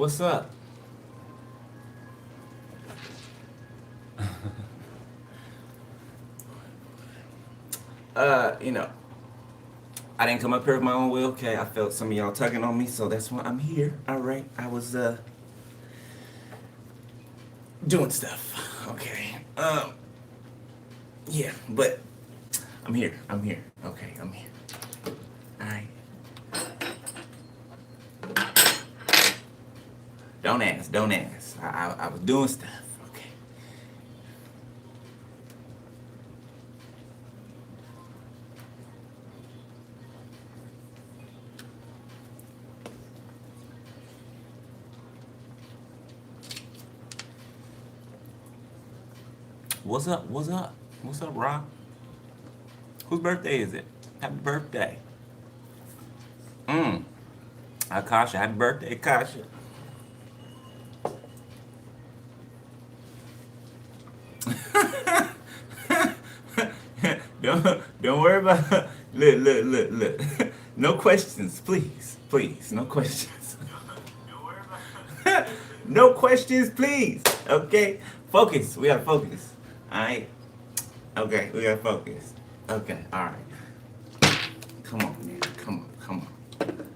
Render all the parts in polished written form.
What's up? You know, I didn't come up here with my own will. Okay, I felt some of y'all tugging on me, so that's why I'm here. All right, I was doing stuff. Okay. Yeah, but I'm here. I'm here. Okay, I'm here. All right. Don't ask. Don't ask. I was doing stuff. Okay. What's up? What's up? What's up, Rob? Whose birthday is it? Happy birthday. Mm. Akasha, happy birthday, Akasha. Don't worry about look. No questions, please. Please, no questions. No questions, please. Okay? Focus. We gotta focus. Alright? Okay, we gotta focus. Okay, alright. Come on, man. Come on, come on.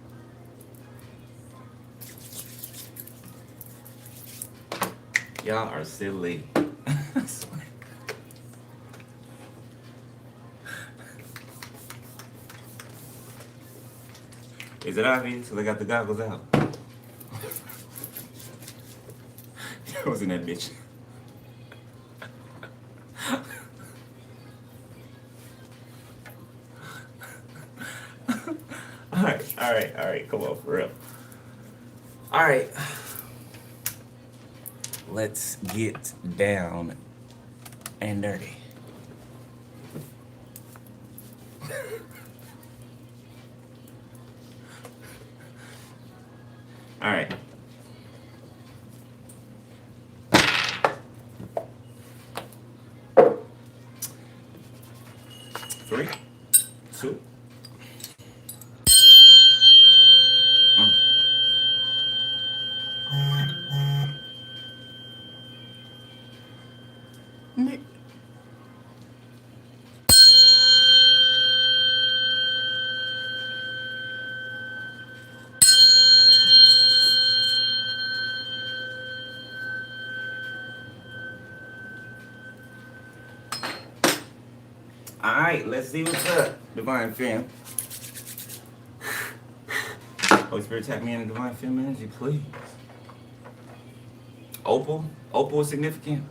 Y'all are silly. Is it obvious? So they got the goggles out. I was in that bitch. Alright, come on, for real. Alright. Let's get down and dirty. Alright. 3, 2. Alright, let's see what's up, Divine Fam. Holy Spirit, tap me in the Divine Fem energy, please. Opal. Opal is significant.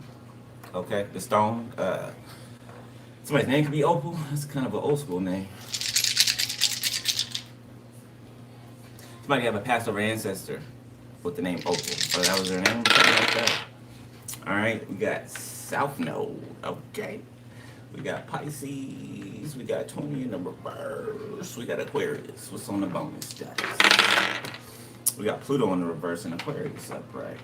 Okay, the stone. Somebody's name could be Opal. That's kind of an old school name. Somebody have a passed over ancestor with the name Opal. Oh, that was their name? Something like that. Alright, we got South Node. Okay. We got Pisces. We got 20 in the reverse. We got Aquarius. What's on the bonus dice? We got Pluto in the reverse and Aquarius upright.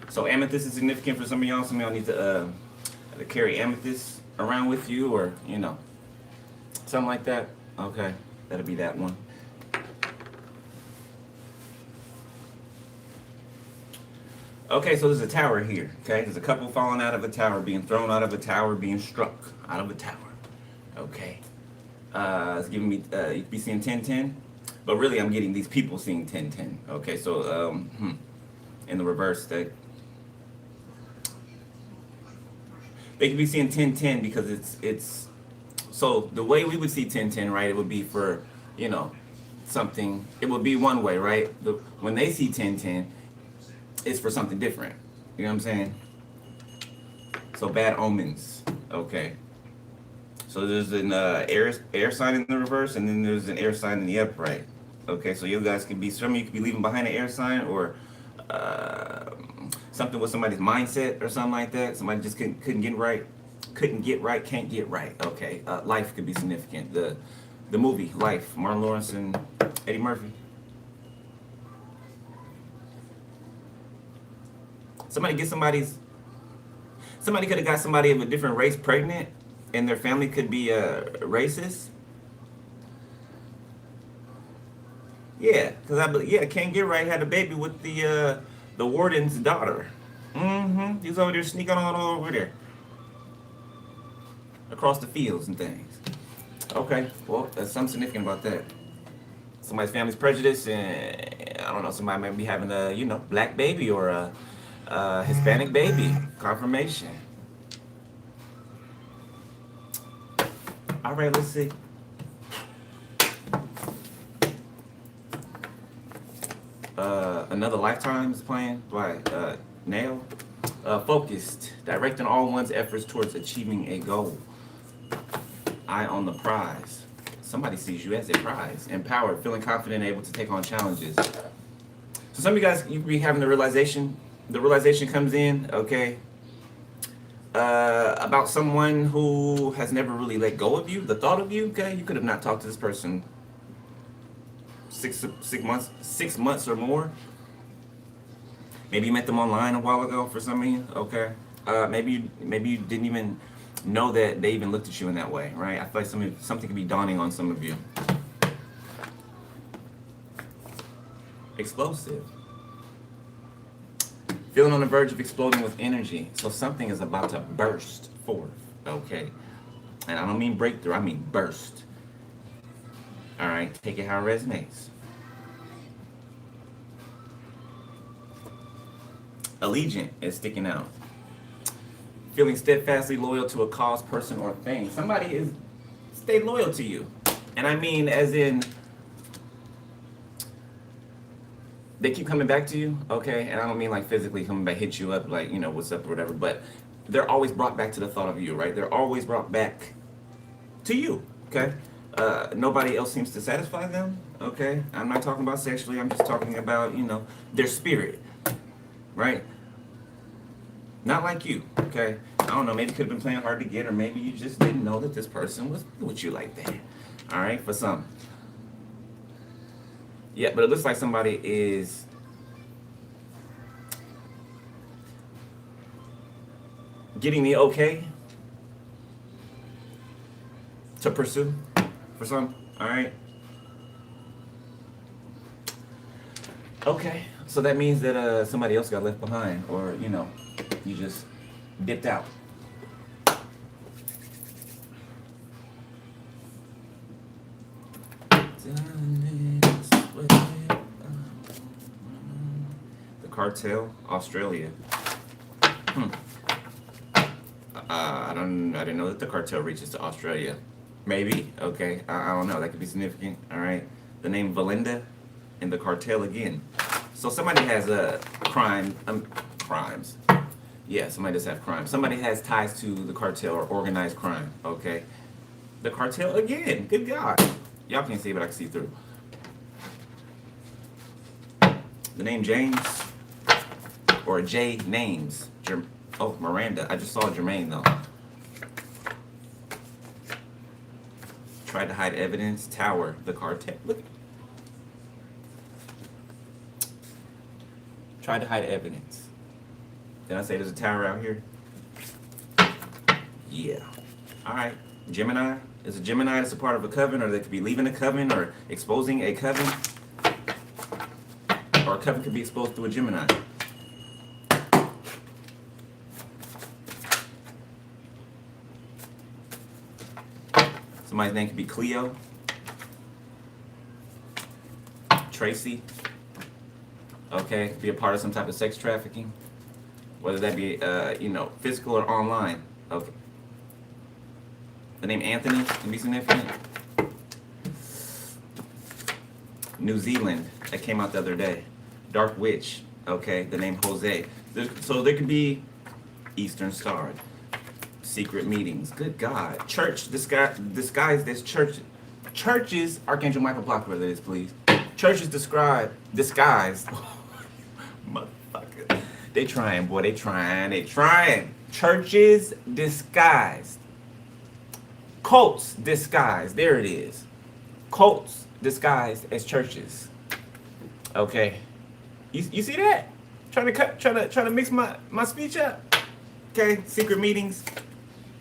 So amethyst is significant for some of y'all. Some of y'all need to carry amethyst around with you, or something like that. Okay, that'll be that one. Okay, so there's a tower here. Okay, there's a couple falling out of a tower, being thrown out of a tower, being struck out of a tower. Okay, it's giving me you could be seeing 10-10, but really I'm getting these people seeing 10-10. Okay, so in the reverse, they could be seeing 10-10 because it's so the way we would see 10-10, right? It would be for something. It would be one way, right? When they see 10-10. It's for something different. You know what I'm saying? So bad omens. Okay. So there's an air sign in the reverse, and then there's an air sign in the upright. Okay, so you guys could be, some of you could be leaving behind an air sign, or something with somebody's mindset or something like that. Somebody just couldn't get right, can't get right. Okay, life could be significant. The movie Life, Martin Lawrence and Eddie Murphy. Somebody could have got somebody of a different race pregnant, and their family could be racist. Yeah, because Ken Gilroy had a baby with the warden's daughter. Mm-hmm. He was over there sneaking on over there. Across the fields and things. Okay, well, there's something significant about that. Somebody's family's prejudice, and I don't know, somebody might be having a, black baby or a Hispanic baby. Confirmation. All right, let's see. Another Lifetime is playing by Nail. Focused, directing all one's efforts towards achieving a goal. Eye on the prize. Somebody sees you as a prize. Empowered, feeling confident, able to take on challenges. So some of you guys, you be having the realization. The realization comes in, okay, about someone who has never really let go of you. The thought of you, okay, you could have not talked to this person six months or more. Maybe you met them online a while ago for some reason, okay. Maybe you didn't even know that they even looked at you in that way, right? I feel like something can be dawning on some of you. Explosive. Feeling on the verge of exploding with energy. So something is about to burst forth, okay? And I don't mean breakthrough, I mean burst. All right, take it how it resonates. Allegiant is sticking out. Feeling steadfastly loyal to a cause, person, or thing. Somebody is stayed loyal to you. And I mean as in they keep coming back to you, okay? And I don't mean like physically coming back, hit you up like, what's up or whatever, but they're always brought back to the thought of you, right? They're always brought back to you, okay? Nobody else seems to satisfy them, okay? I'm not talking about sexually, I'm just talking about, their spirit, right? Not like you, okay? I don't know, maybe you could have been playing hard to get, or maybe you just didn't know that this person was with you like that, all right? For some. Yeah, but it looks like somebody is getting the okay to pursue for some, all right? Okay, so that means that somebody else got left behind, or, you just dipped out. The Cartel, Australia. I didn't know that the cartel reaches to Australia. Maybe, okay, I don't know, that could be significant, all right? The name Valinda and the cartel again. So somebody has crimes. Yeah, somebody does have crime. Somebody has ties to the cartel or organized crime, okay? The cartel again, good God. Y'all can't see, but I can see through. The name James, or J names. Miranda. I just saw Jermaine though. Tried to hide evidence. Tower. The cartel. Look. Tried to hide evidence. Did I say there's a tower out here? Yeah. Alright. Gemini. Is a Gemini that's a part of a coven, or they could be leaving a coven, or exposing a coven. Or a coven could be exposed through a Gemini. Somebody's name could be Cleo, Tracy. Okay, be a part of some type of sex trafficking, whether that be physical or online. Okay. The name Anthony can be significant. New Zealand, that came out the other day. Dark Witch. Okay, the name Jose. So there could be Eastern Star. Secret meetings. Good God. Church disguise this church. Churches, Archangel Michael block where that is, please. Churches disguised. Motherfucker. They trying, boy. They trying. Churches disguised. Cults disguised. There it is. Cults disguised as churches. Okay. You see that? Trying to mix my speech up. Okay. Secret meetings.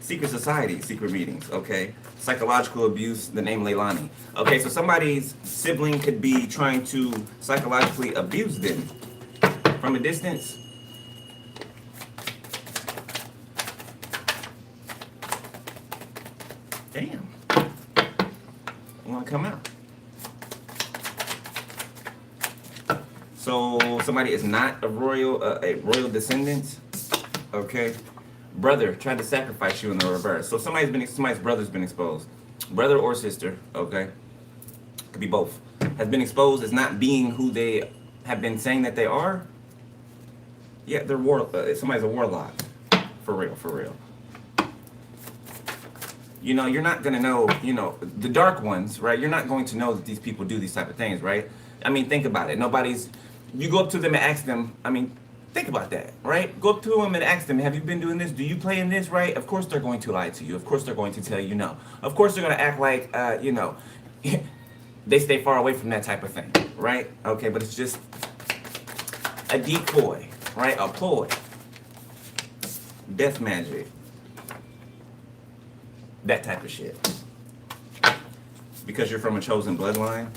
secret society, secret meetings, okay? Psychological abuse, the name Leilani. Okay, so somebody's sibling could be trying to psychologically abuse them from a distance. Damn. You want to come out? So somebody is not a royal descendant, okay? Brother tried to sacrifice you in the reverse. So somebody's brother's been exposed. Brother or sister, okay? Could be both. Has been exposed as not being who they have been saying that they are. Yeah, they're somebody's a warlock. For real, for real. You know, you're not gonna know, you know, the dark ones, right? You're not going to know that these people do these type of things, right? I mean, think about it. You go up to them and ask them, I mean, think about that, right? Go up to them and ask them, have you been doing this? Do you play in this, right? Of course they're going to lie to you. Of course they're going to tell you no. Of course they're going to act like, you know, they stay far away from that type of thing, right? Okay, but it's just a decoy, right? A ploy. Death magic. That type of shit. Because you're from a chosen bloodline.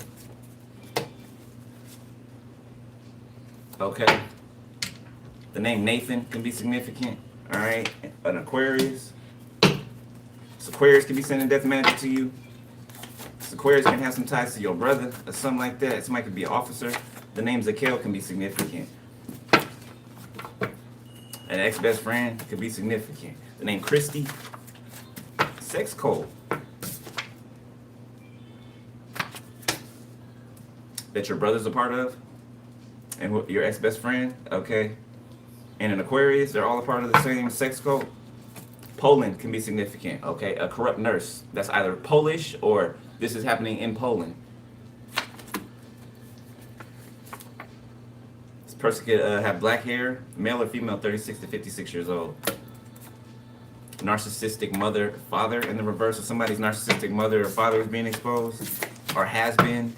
Okay. The name Nathan can be significant. All right. An Aquarius. So Aquarius can be sending death magic to you. So Aquarius can have some ties to your brother or something like that. Somebody could be an officer. The name Zakel can be significant. An ex-best friend could be significant. The name Christy. Sex code. That your brother's a part of. And your ex-best friend, okay, and an Aquarius, they're all a part of the same sex code. Poland can be significant, okay? A corrupt nurse, that's either Polish or this is happening in Poland. This person could have black hair, male or female, 36 to 56 years old. Narcissistic mother, father in the reverse of somebody's narcissistic mother or father is being exposed or has been.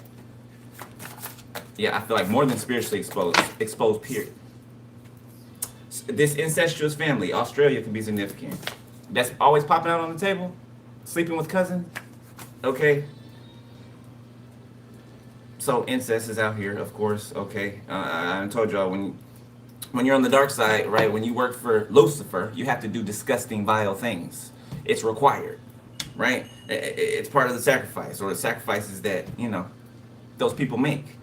Yeah, I feel like more than spiritually exposed, period. This incestuous family, Australia can be significant. That's always popping out on the table. Sleeping with cousins, okay? So incest is out here, of course, okay? I told y'all, when you're on the dark side, right, when you work for Lucifer, you have to do disgusting, vile things. It's required, right? It's part of the sacrifice, or the sacrifices that, you know, those people make.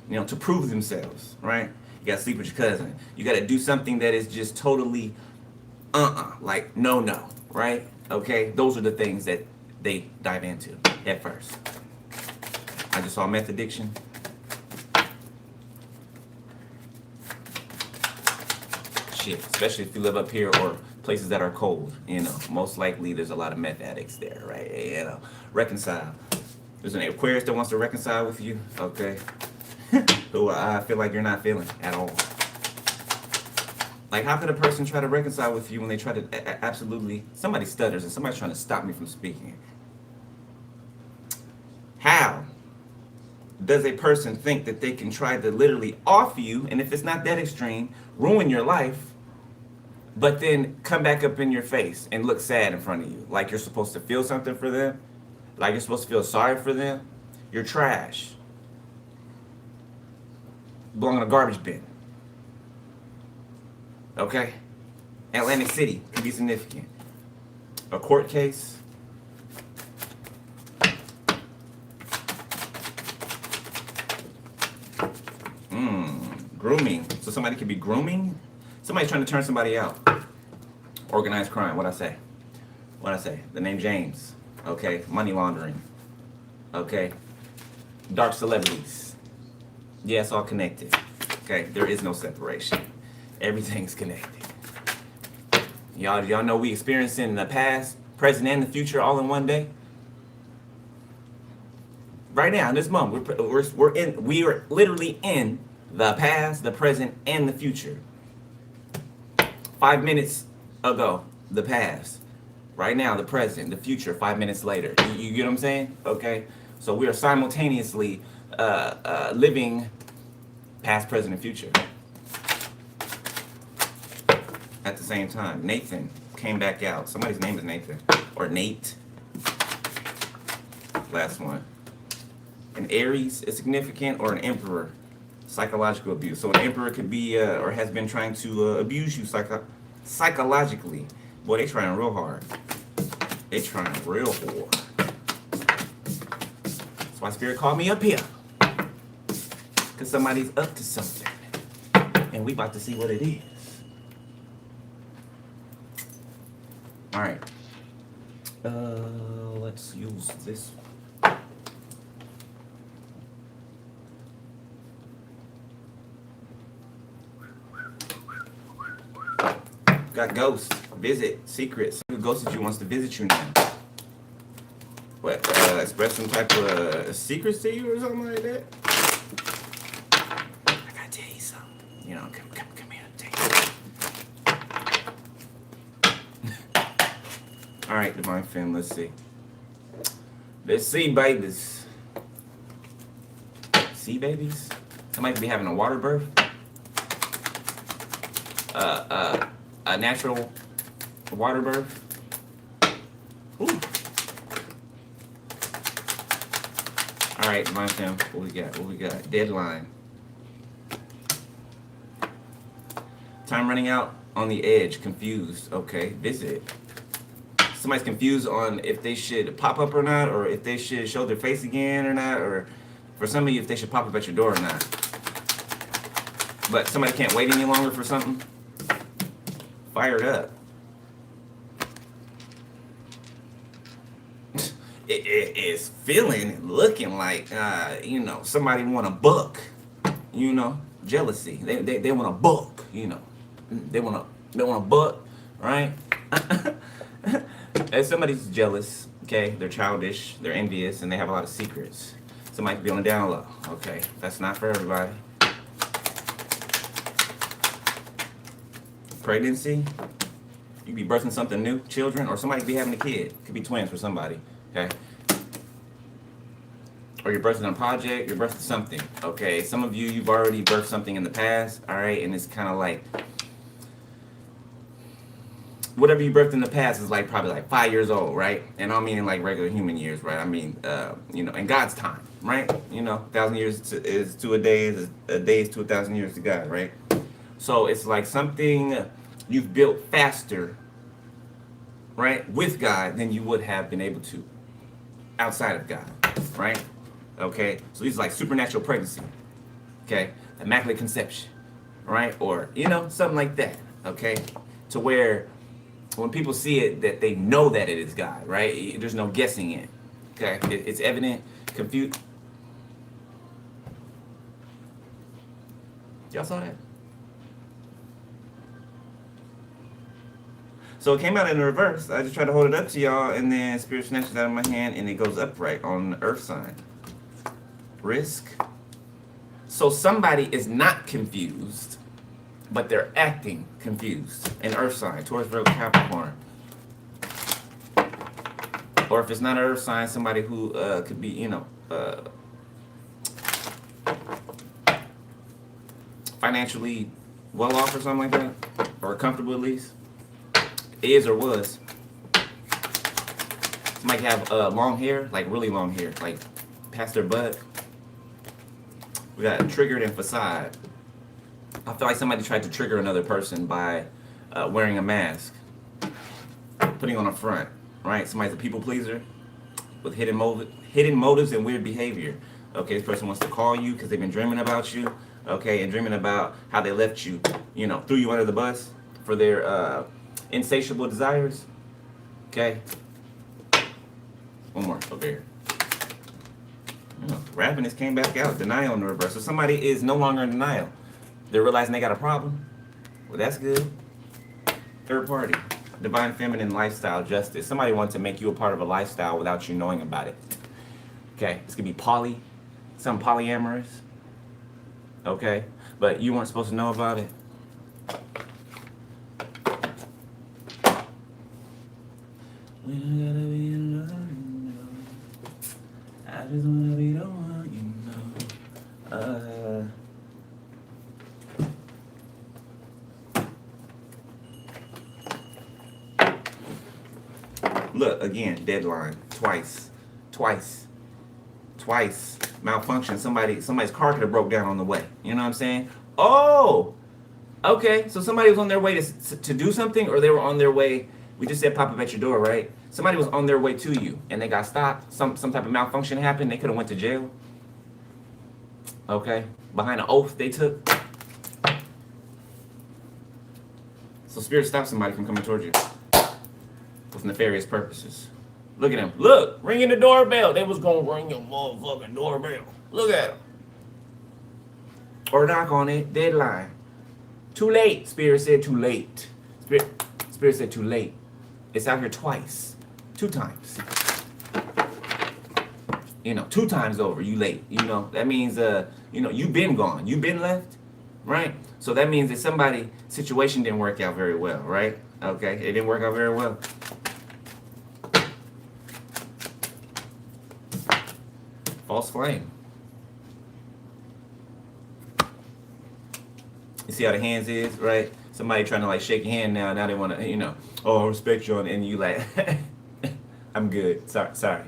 You know, to prove themselves, right? You gotta sleep with your cousin. You gotta do something that is just totally like no, right? Okay, those are the things that they dive into at first. I just saw meth addiction. Shit, especially if you live up here or places that are cold, you know, most likely there's a lot of meth addicts there, right? You know, reconcile. There's an Aquarius that wants to reconcile with you, okay? Who I feel like you're not feeling at all. Like, how could a person try to reconcile with you when they try to absolutely... Somebody stutters and somebody's trying to stop me from speaking. How does a person think that they can try to literally off you, and if it's not that extreme, ruin your life, but then come back up in your face and look sad in front of you? Like you're supposed to feel something for them? Like you're supposed to feel sorry for them? You're trash. Belong in a garbage bin. Okay? Atlantic City could be significant. A court case. Grooming. So somebody could be grooming. Somebody's trying to turn somebody out. Organized crime. What'd I say? The name James. Okay? Money laundering. Okay? Dark celebrities. Yeah, it's all connected. Okay, there is no separation. Everything's connected. Y'all know we experiencing the past, present, and the future all in one day. Right now, in this moment, we are literally in the past, the present, and the future. 5 minutes ago, the past. Right now, the present, the future. 5 minutes later. You get what I'm saying? Okay, so we are simultaneously living past, present, and future at the same time. Nathan came back out. Somebody's name is Nathan or Nate. Last one. An Aries is significant, or an Emperor. Psychological abuse. So an Emperor could be or has been trying to abuse you psychologically. Boy, they trying real hard. They trying real hard. That's why Spirit called me up here. Because somebody's up to something. And we about to see what it is. Alright. Let's use this. Got ghosts. Visit. Secrets. The ghost that you wants to visit you now. What? Express some type of secrets to you or something like that? I gotta tell you something. You know, come here. Alright, Divine Femme, let's see. Let's see, babies. See, babies? Somebody be having a water birth. A natural water birth. Ooh. Alright, Divine Femme, what we got? Deadline. Time running out, on the edge, confused. Okay, visit. Somebody's confused on if they should pop up or not, or if they should show their face again or not, or for some of you, if they should pop up at your door or not. But somebody can't wait any longer for something. Fired up. It is feeling, looking like, somebody want a book. Jealousy. They want a book. They want a book, right? If somebody's jealous, okay, they're childish, they're envious, and they have a lot of secrets. Somebody could be on the down low. Okay, that's not for everybody. Pregnancy, you could be birthing something new, children, or somebody could be having a kid. Could be twins for somebody, okay? Or you're birthing a project, you're birthing something, okay? Some of you've already birthed something in the past, all right? And it's kind of like, whatever you birthed in the past is like probably like 5 years old, right? And I don't mean like regular human years, right? I mean, in God's time, right? 1,000 years is to a day, a day is to 1,000 years to God, right? So it's like something you've built faster, right, with God than you would have been able to outside of God, right? Okay, so these are like supernatural pregnancy, okay, immaculate conception, right, or something like that, okay, to where when people see it, that they know that it is God, right? There's no guessing it, okay? It's evident, confused. Y'all saw that? So it came out in the reverse. I just tried to hold it up to y'all, and then Spirit snatches it out of my hand, and it goes upright on the earth sign. Risk. So somebody is not confused, but they're acting confused. An earth sign, Taurus, Virgo, Capricorn. Or if it's not an earth sign, somebody who could be, financially well off or something like that, or comfortable at least. Is or was. Somebody have long hair, like really long hair, like past their butt. We got triggered and facade. I feel like somebody tried to trigger another person by wearing a mask, putting on a front, right? Somebody's a people pleaser with hidden motives and weird behavior. Okay, this person wants to call you because they've been dreaming about you, okay, and dreaming about how they left you, threw you under the bus for their insatiable desires. Okay. One more over here. Happiness came back out. Denial in the reverse. So somebody is no longer in denial. They're realizing they got a problem. Well, that's good. Third party. Divine feminine lifestyle justice. Somebody wants to make you a part of a lifestyle without you knowing about it. Okay. This could be some polyamorous. Okay. But you weren't supposed to know about it. We don't gotta be alone, no. I just wanna be the one, Look, again, deadline. Twice. Malfunction. Somebody's car could have broke down on the way. You know what I'm saying? Oh, okay. So somebody was on their way to do something, or they were on their way. We just said pop up at your door, right? Somebody was on their way to you, and they got stopped. Some type of malfunction happened. They could have went to jail. Okay, behind an oath they took. So spirit stops somebody from coming towards you with nefarious purposes. Look at them. Look, ringing the doorbell. They was gonna ring your motherfucking doorbell. Look at them. Or knock on it. Deadline. Too late. Spirit said too late. Spirit said too late. It's out here twice. 2 times. You know, 2 times over. You late. You know, that means you know, you been gone. You been left. Right? So that means that somebody's situation didn't work out very well, right? Okay, it didn't work out very well. False flame. You see how the hands is, right? Somebody trying to like shake your hand now. Now they want to, you know, oh, I respect you, and you like, I'm good. Sorry.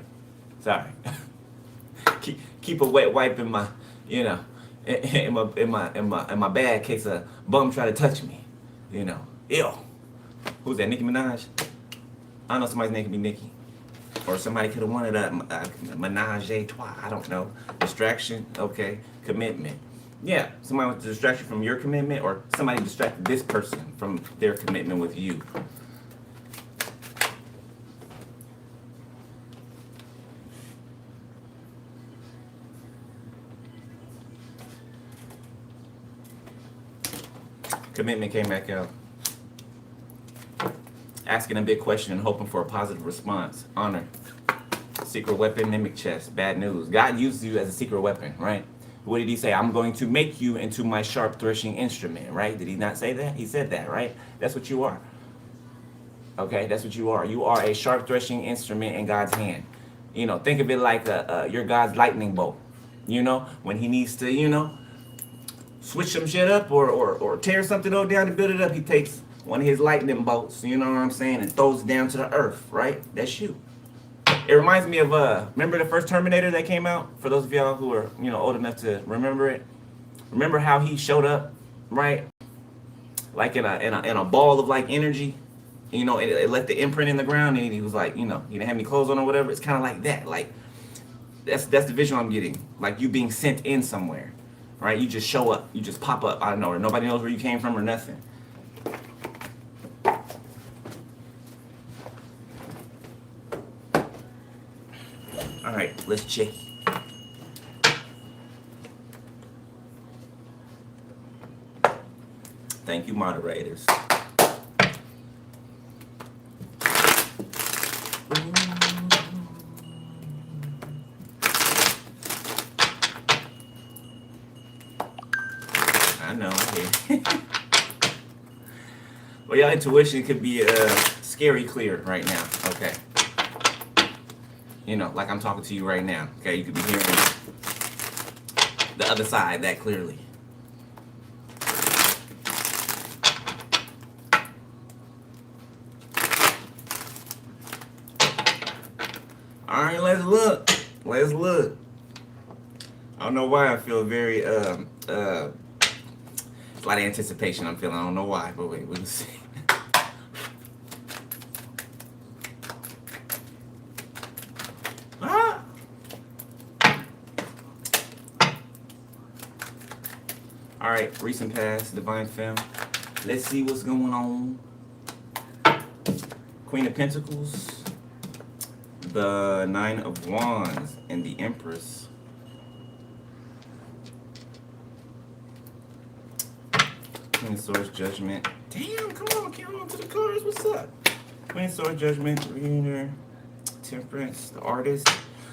keep a wet wipe in my, you know, in my bag in case a bum try to touch me, you know. Ew. Who's that? Nicki Minaj? I don't know. Somebody's name could be Nicki, or somebody could have wanted a menage a trois. I don't know. Distraction. Okay. Commitment. Yeah. Somebody wants to distract you from your commitment, or somebody distracted this person from their commitment with you. Commitment came back out. Asking a big question and hoping for a positive response. Honor. Secret weapon, mimic chest. Bad news. God used you as a secret weapon, right? What did he say? I'm going to make you into my sharp threshing instrument, right? Did he not say that? He said that, right? That's what you are. Okay, that's what you are. You are a sharp threshing instrument in God's hand. You know, think of it like your God's lightning bolt. You know, when he needs to, you know, switch some shit up or tear something down to build it up, he takes one of his lightning bolts, you know what I'm saying, and throws it down to the earth, right? That's you. It reminds me of, remember the first Terminator that came out? For those of y'all who are, you know, old enough to remember it. Remember how he showed up, right? Like in a ball of like energy. You know, it left the imprint in the ground, and he was like, you know, he didn't have any clothes on or whatever. It's kind of like that. Like, that's the visual I'm getting. Like you being sent in somewhere. Right? You just show up. You just pop up out of nowhere. Nobody knows where you came from or nothing. All right, let's check. Thank you, moderators. I know. Yeah. Well, your intuition could be scary clear right now. Okay. You know, like I'm talking to you right now. Okay, you could be hearing the other side that clearly. All right, let's look. Let's look. I don't know why I feel very a lot of anticipation I'm feeling. I don't know why, but wait, we'll see. All right, recent past, divine femme. Let's see what's going on. Queen of Pentacles, the Nine of Wands, and the Empress. Queen of Swords, Judgment. Damn, come on, count on to the cards. What's up? Queen of Swords, Judgment, Reader, Temperance, the Artist.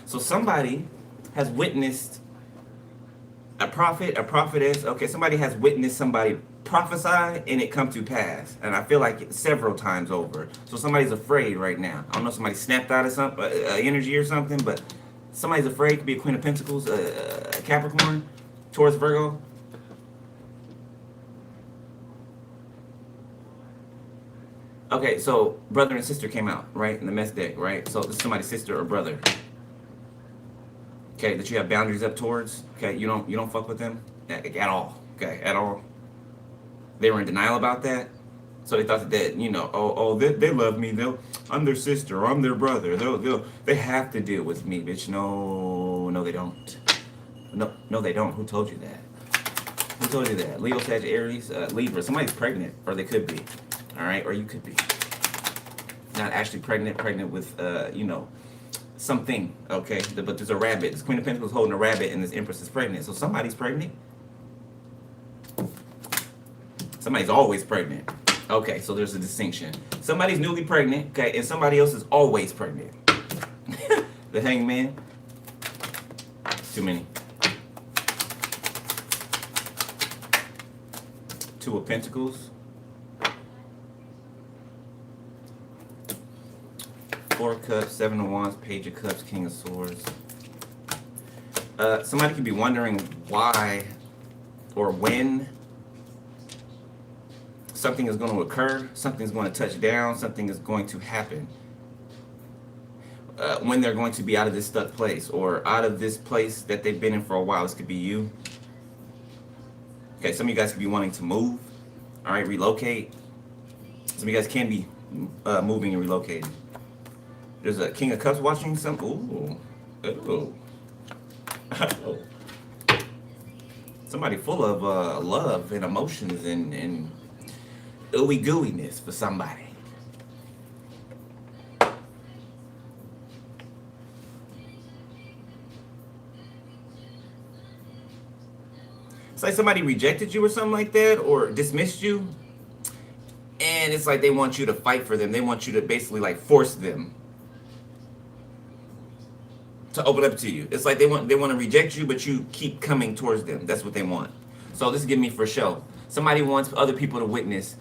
So somebody has witnessed a prophet, a prophetess. Okay, somebody has witnessed somebody prophesy and it come to pass. And I feel like several times over. So somebody's afraid right now. I don't know if somebody snapped out of some energy or something, but somebody's afraid. Could be a Queen of Pentacles, a Capricorn, Taurus, Virgo. Okay, so brother and sister came out, right, in the mess deck, right? So this is somebody's sister or brother. Okay, that you have boundaries up towards. Okay, you don't fuck with them at all. Okay, at all. They were in denial about that. So they thought that they love me. I'm their sister or I'm their brother. They have to deal with me, bitch. No, they don't. No, they don't. Who told you that? Who told you that? Leo, Sagittarius, Libra. Somebody's pregnant, or they could be. All right, or you could be not actually pregnant with something. Okay, but there's a rabbit. This Queen of Pentacles holding a rabbit, and this Empress is pregnant. So somebody's pregnant. Somebody's always pregnant. Okay, so there's a distinction. Somebody's newly pregnant, okay, and somebody else is always pregnant. The Hangman. Too many. Two of Pentacles. Four of Cups, Seven of Wands, Page of Cups, King of Swords. Somebody could be wondering why or when something is going to occur, something's going to touch down, something is going to happen. When they're going to be out of this stuck place or out of this place that they've been in for a while. This could be you. Okay, some of you guys could be wanting to move, all right, relocate. Some of you guys can be moving and relocating. There's a King of Cups watching some. Ooh. Somebody full of love and emotions and ooey gooiness for somebody. It's like somebody rejected you or something like that, or dismissed you, and it's like they want you to fight for them. They want you to basically like force them to open up to you. It's like they want to reject you, but you keep coming towards them. That's what they want. So this is giving me for show. Somebody wants other people to witness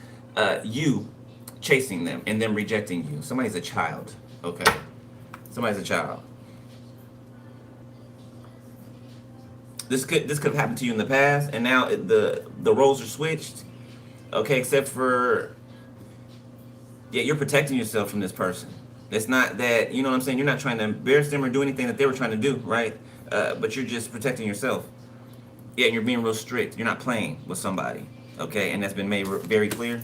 you chasing them and them rejecting you. Somebody's a child. Okay, somebody's a child. This could have happened to you in the past, and now the roles are switched. Okay, except for you're protecting yourself from this person. It's not that, you know what I'm saying, you're not trying to embarrass them or do anything that they were trying to do, right? But you're just protecting yourself. Yeah, and you're being real strict. You're not playing with somebody. Okay, and that's been made very clear.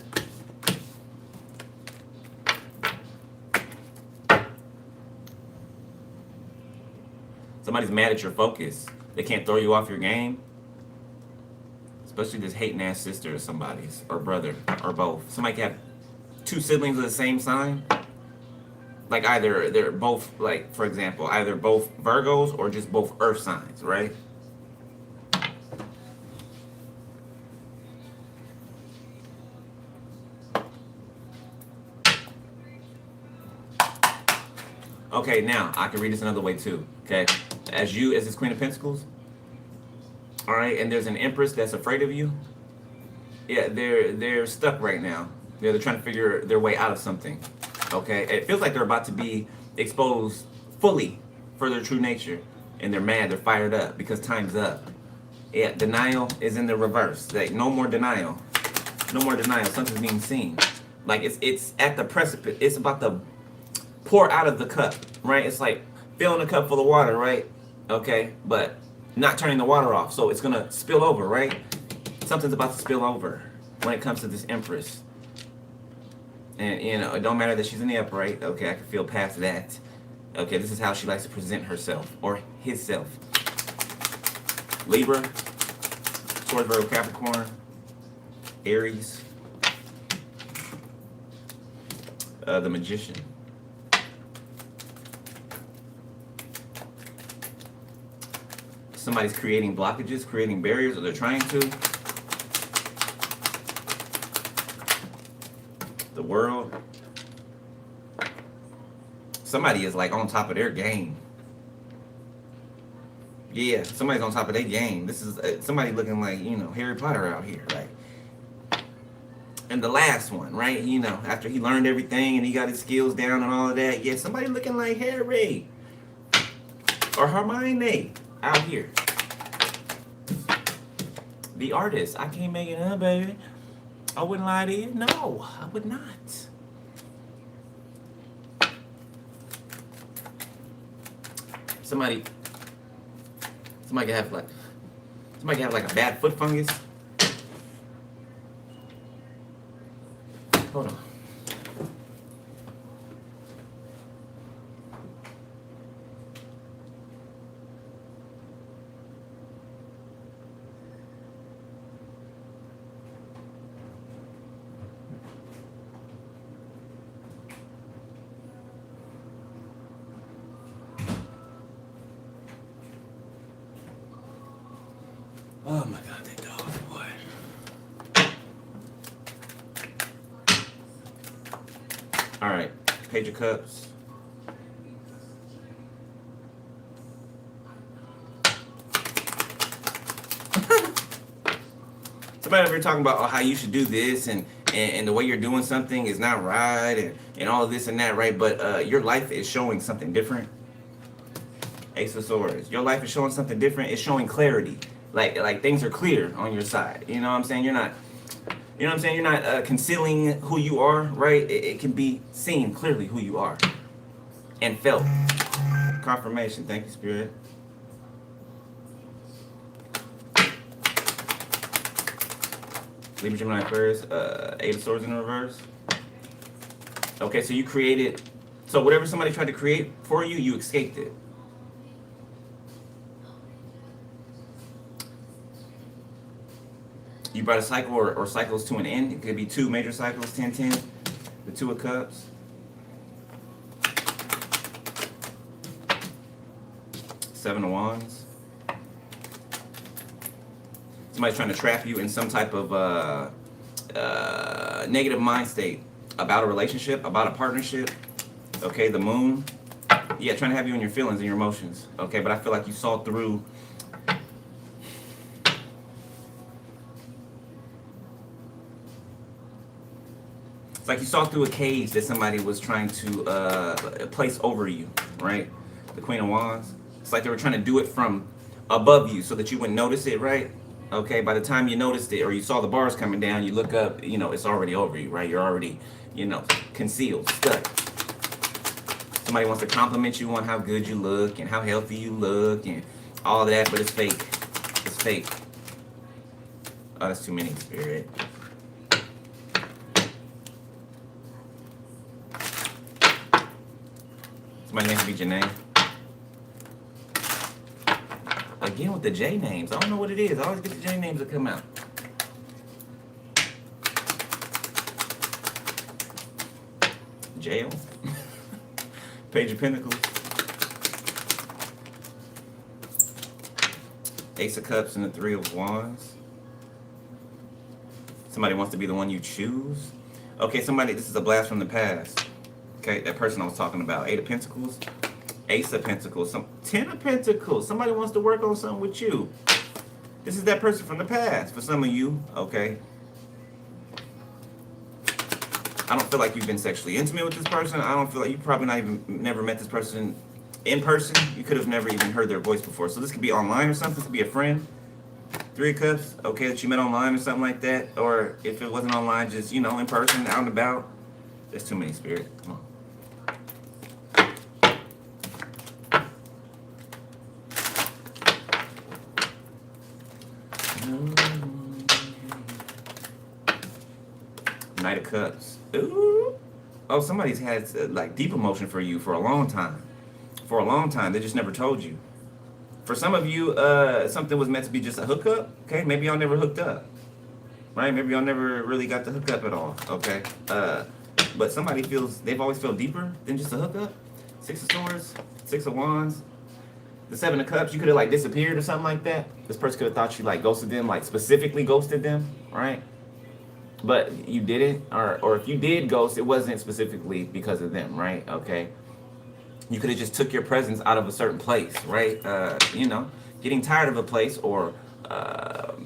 Somebody's mad at your focus. They can't throw you off your game. Especially this hating ass sister of somebody's, or brother, or both. Somebody can have two siblings of the same sign. Like either they're both, like, for example, either both Virgos or just both earth signs, right? Okay, now I can read this another way too. Okay, as this Queen of Pentacles, all right, and there's an Empress that's afraid of you. Yeah, they're stuck right now. They're trying to figure their way out of something. Okay, it feels like they're about to be exposed fully for their true nature, and they're mad. They're fired up because time's up. Yeah, denial is in the reverse. Like no more denial. No more denial. Something's being seen. Like it's at the precipice. It's about to pour out of the cup, right? It's like filling a cup full of water, right? Okay, but not turning the water off, so it's gonna spill over, right? Something's about to spill over when it comes to this Empress. And it don't matter that she's in the upright. Okay, I can feel past that. Okay, this is how she likes to present herself or himself. Libra, Taurus, Virgo, Capricorn, Aries, the Magician. Somebody's creating blockages, creating barriers, or they're trying to. The World. Somebody is like on top of their game. Yeah, somebody's on top of their game. This is somebody looking like, Harry Potter out here, right? And the last one, right? After he learned everything and he got his skills down and all of that, yeah, somebody looking like Harry or Hermione out here. The artist. I can't make it up, baby. I wouldn't lie to you. No, I would not. Somebody can have like a bad foot fungus. Hold on. Oh my God, that dog, boy. All right, Page of Cups. Somebody over here talking about how you should do this and the way you're doing something is not right and all of this and that, right? But your life is showing something different. Ace of Swords. Your life is showing something different. It's showing clarity. Like things are clear on your side. You know what I'm saying? You're not, you know what I'm saying? You're not concealing who you are, right? It can be seen clearly who you are and felt. Confirmation. Thank you, Spirit. Libra, Gemini, Aquarius. Eight of Swords in the reverse. Okay, so you created. So whatever somebody tried to create for you, you escaped it. You brought a cycle or cycles to an end. It could be two major cycles, 10-10. The Two of Cups. Seven of Wands. Somebody's trying to trap you in some type of negative mind state about a relationship, about a partnership. Okay, the Moon. Yeah, trying to have you in your feelings and your emotions. Okay, but I feel like you saw through. It's like you saw through a cage that somebody was trying to place over you, right? The Queen of Wands. It's like they were trying to do it from above you so that you wouldn't notice it, right? Okay, by the time you noticed it or you saw the bars coming down, you look up, you know, it's already over you, right? You're already, you know, concealed, stuck. Somebody wants to compliment you on how good you look and how healthy you look and all that, but it's fake. It's fake. Oh, that's too many, Spirit. Somebody named to be Janae. Again with the J names. I don't know what it is. I always get the J names that come out. Jail. Page of Pentacles. Ace of Cups and the Three of Wands. Somebody wants to be the one you choose. Okay, somebody, this is a blast from the past. Okay, that person I was talking about. Eight of Pentacles. Ace of Pentacles, 10 of Pentacles. Somebody wants to work on something with you. This is that person from the past. For some of you, okay. I don't feel like you've been sexually intimate with this person. I don't feel like you probably never met this person in person. You could have never even heard their voice before. So this could be online or something. This could be a friend. Three of Cups, okay, that you met online or something like that. Or if it wasn't online, just, you know, in person, out and about. There's too many, Spirit. Come on. Knight of Cups. Ooh. Oh, somebody's had like deep emotion for you for a long time. For a long time. They just never told you. For some of you, something was meant to be just a hookup. Okay, maybe y'all never hooked up. Right? Maybe y'all never really got to hook up at all. Okay. But somebody feels, they've always felt deeper than just a hookup. Six of Swords, Six of Wands. The Seven of Cups, you could have like disappeared or something like that. This person could have thought you like ghosted them, like specifically ghosted them, right? But you didn't, or if you did ghost, it wasn't specifically because of them, right? Okay. You could have just took your presence out of a certain place, right? You know, getting tired of a place or,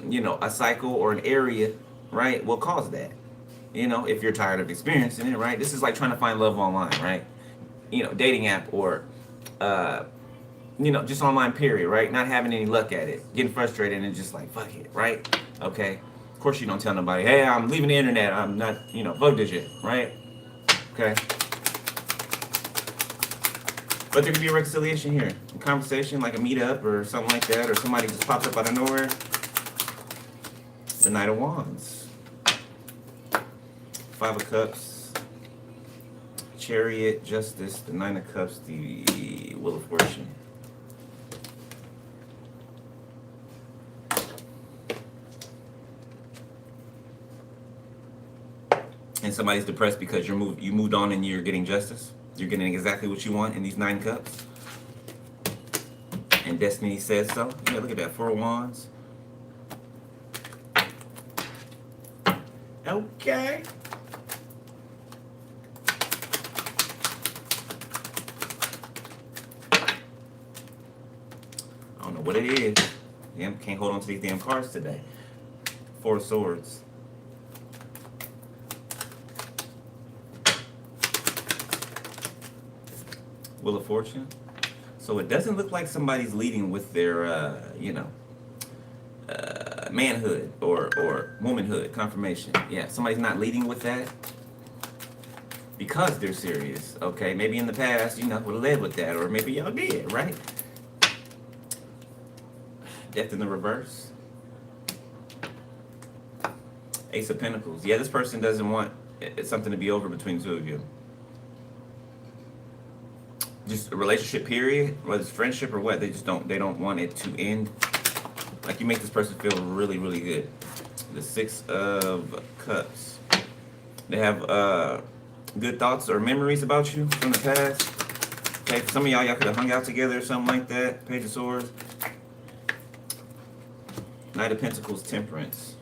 you know, a cycle or an area, right, will cause that. You know, if you're tired of experiencing it, right? This is like trying to find love online, right? You know, dating app or, you know, just online period, right? Not having any luck at it, getting frustrated and just like, fuck it, right? Okay. Of course you don't tell nobody, hey, I'm leaving the internet. I'm not, you know, fuck this shit, right? Okay. But there could be a reconciliation here. A conversation, like a meetup or something like that, or somebody just popped up out of nowhere. The Knight of Wands. Five of Cups. Chariot, Justice, the Nine of Cups, the Wheel of Fortune. And somebody's depressed because you moved on and you're getting justice. You're getting exactly what you want in these 9 cups. And destiny says so. Yeah, look at that. 4 of Wands. Okay. I don't know what it is. Damn, can't hold on to these damn cards today. 4 of Swords. Wheel of Fortune. So it doesn't look like somebody's leading with their, manhood or womanhood, confirmation. Yeah, somebody's not leading with that because they're serious. Okay, maybe in the past, would have led with that, or maybe y'all did, right? Death in the reverse. Ace of Pentacles. Yeah, this person doesn't want something to be over between the two of you. Just a relationship period, whether it's friendship or what, they don't want it to end. Like, you make this person feel really, really good. The 6 of Cups. They have good thoughts or memories about you from the past. Okay, for some of y'all could have hung out together or something like that. Page of Swords. Knight of Pentacles, Temperance.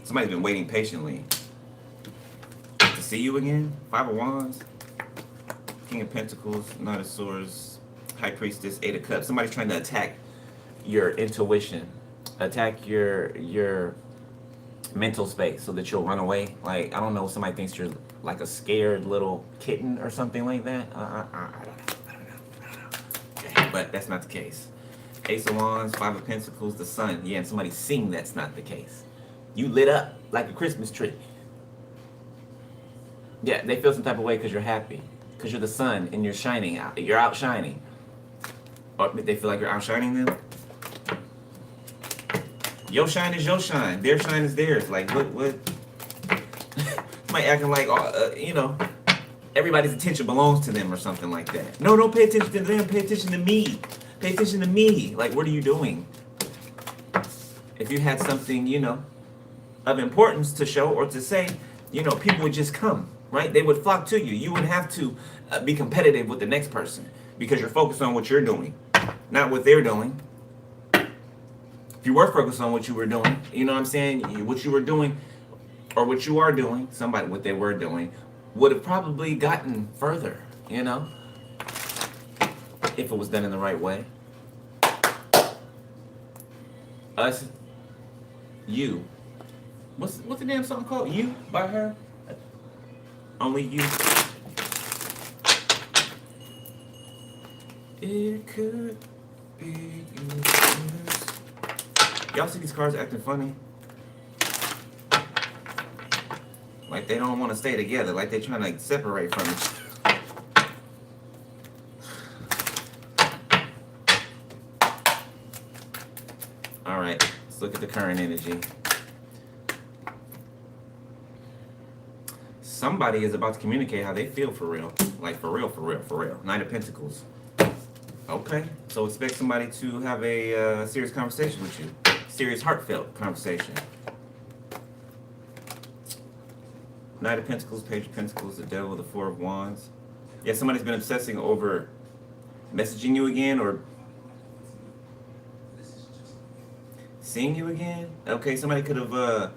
Somebody's been waiting patiently to see you again. 5 of Wands. King of Pentacles, Knight of Swords, High Priestess, 8 of Cups. Somebody's trying to attack your intuition, attack your mental space so that you'll run away. Like, I don't know, somebody thinks you're like a scared little kitten or something like that. I don't know. Okay, but that's not the case. Ace of Wands, 5 of Pentacles, the Sun. Yeah, and somebody's seeing that's not the case. You lit up like a Christmas tree. Yeah, they feel some type of way because you're happy. Because you're the sun and you're shining out. You're outshining. Or they feel like you're outshining them. Your shine is your shine. Their shine is theirs. Like, what? Somebody acting like, everybody's attention belongs to them or something like that. No, don't pay attention to them. Pay attention to me. Pay attention to me. Like, what are you doing? If you had something, of importance to show or to say, people would just come. Right? They would flock to you. You wouldn't have to be competitive with the next person because you're focused on what you're doing, not what they're doing. If you were focused on what you were doing, you know what I'm saying? What you were doing or what you are doing, what they were doing, would have probably gotten further, if it was done in the right way. Us, you. What's the damn song called? You by her? Only you. It could be you. Y'all see these cards acting funny? Like they don't want to stay together. Like they're trying to separate from each other. Alright, let's look at the current energy. Somebody is about to communicate how they feel for real. Like for real, for real, for real. Knight of Pentacles. Okay, so expect somebody to have a serious conversation with you. Serious, heartfelt conversation. Knight of Pentacles, Page of Pentacles, the Devil, the 4 of Wands. Yeah, somebody's been obsessing over messaging you again or seeing you again. Okay, somebody could have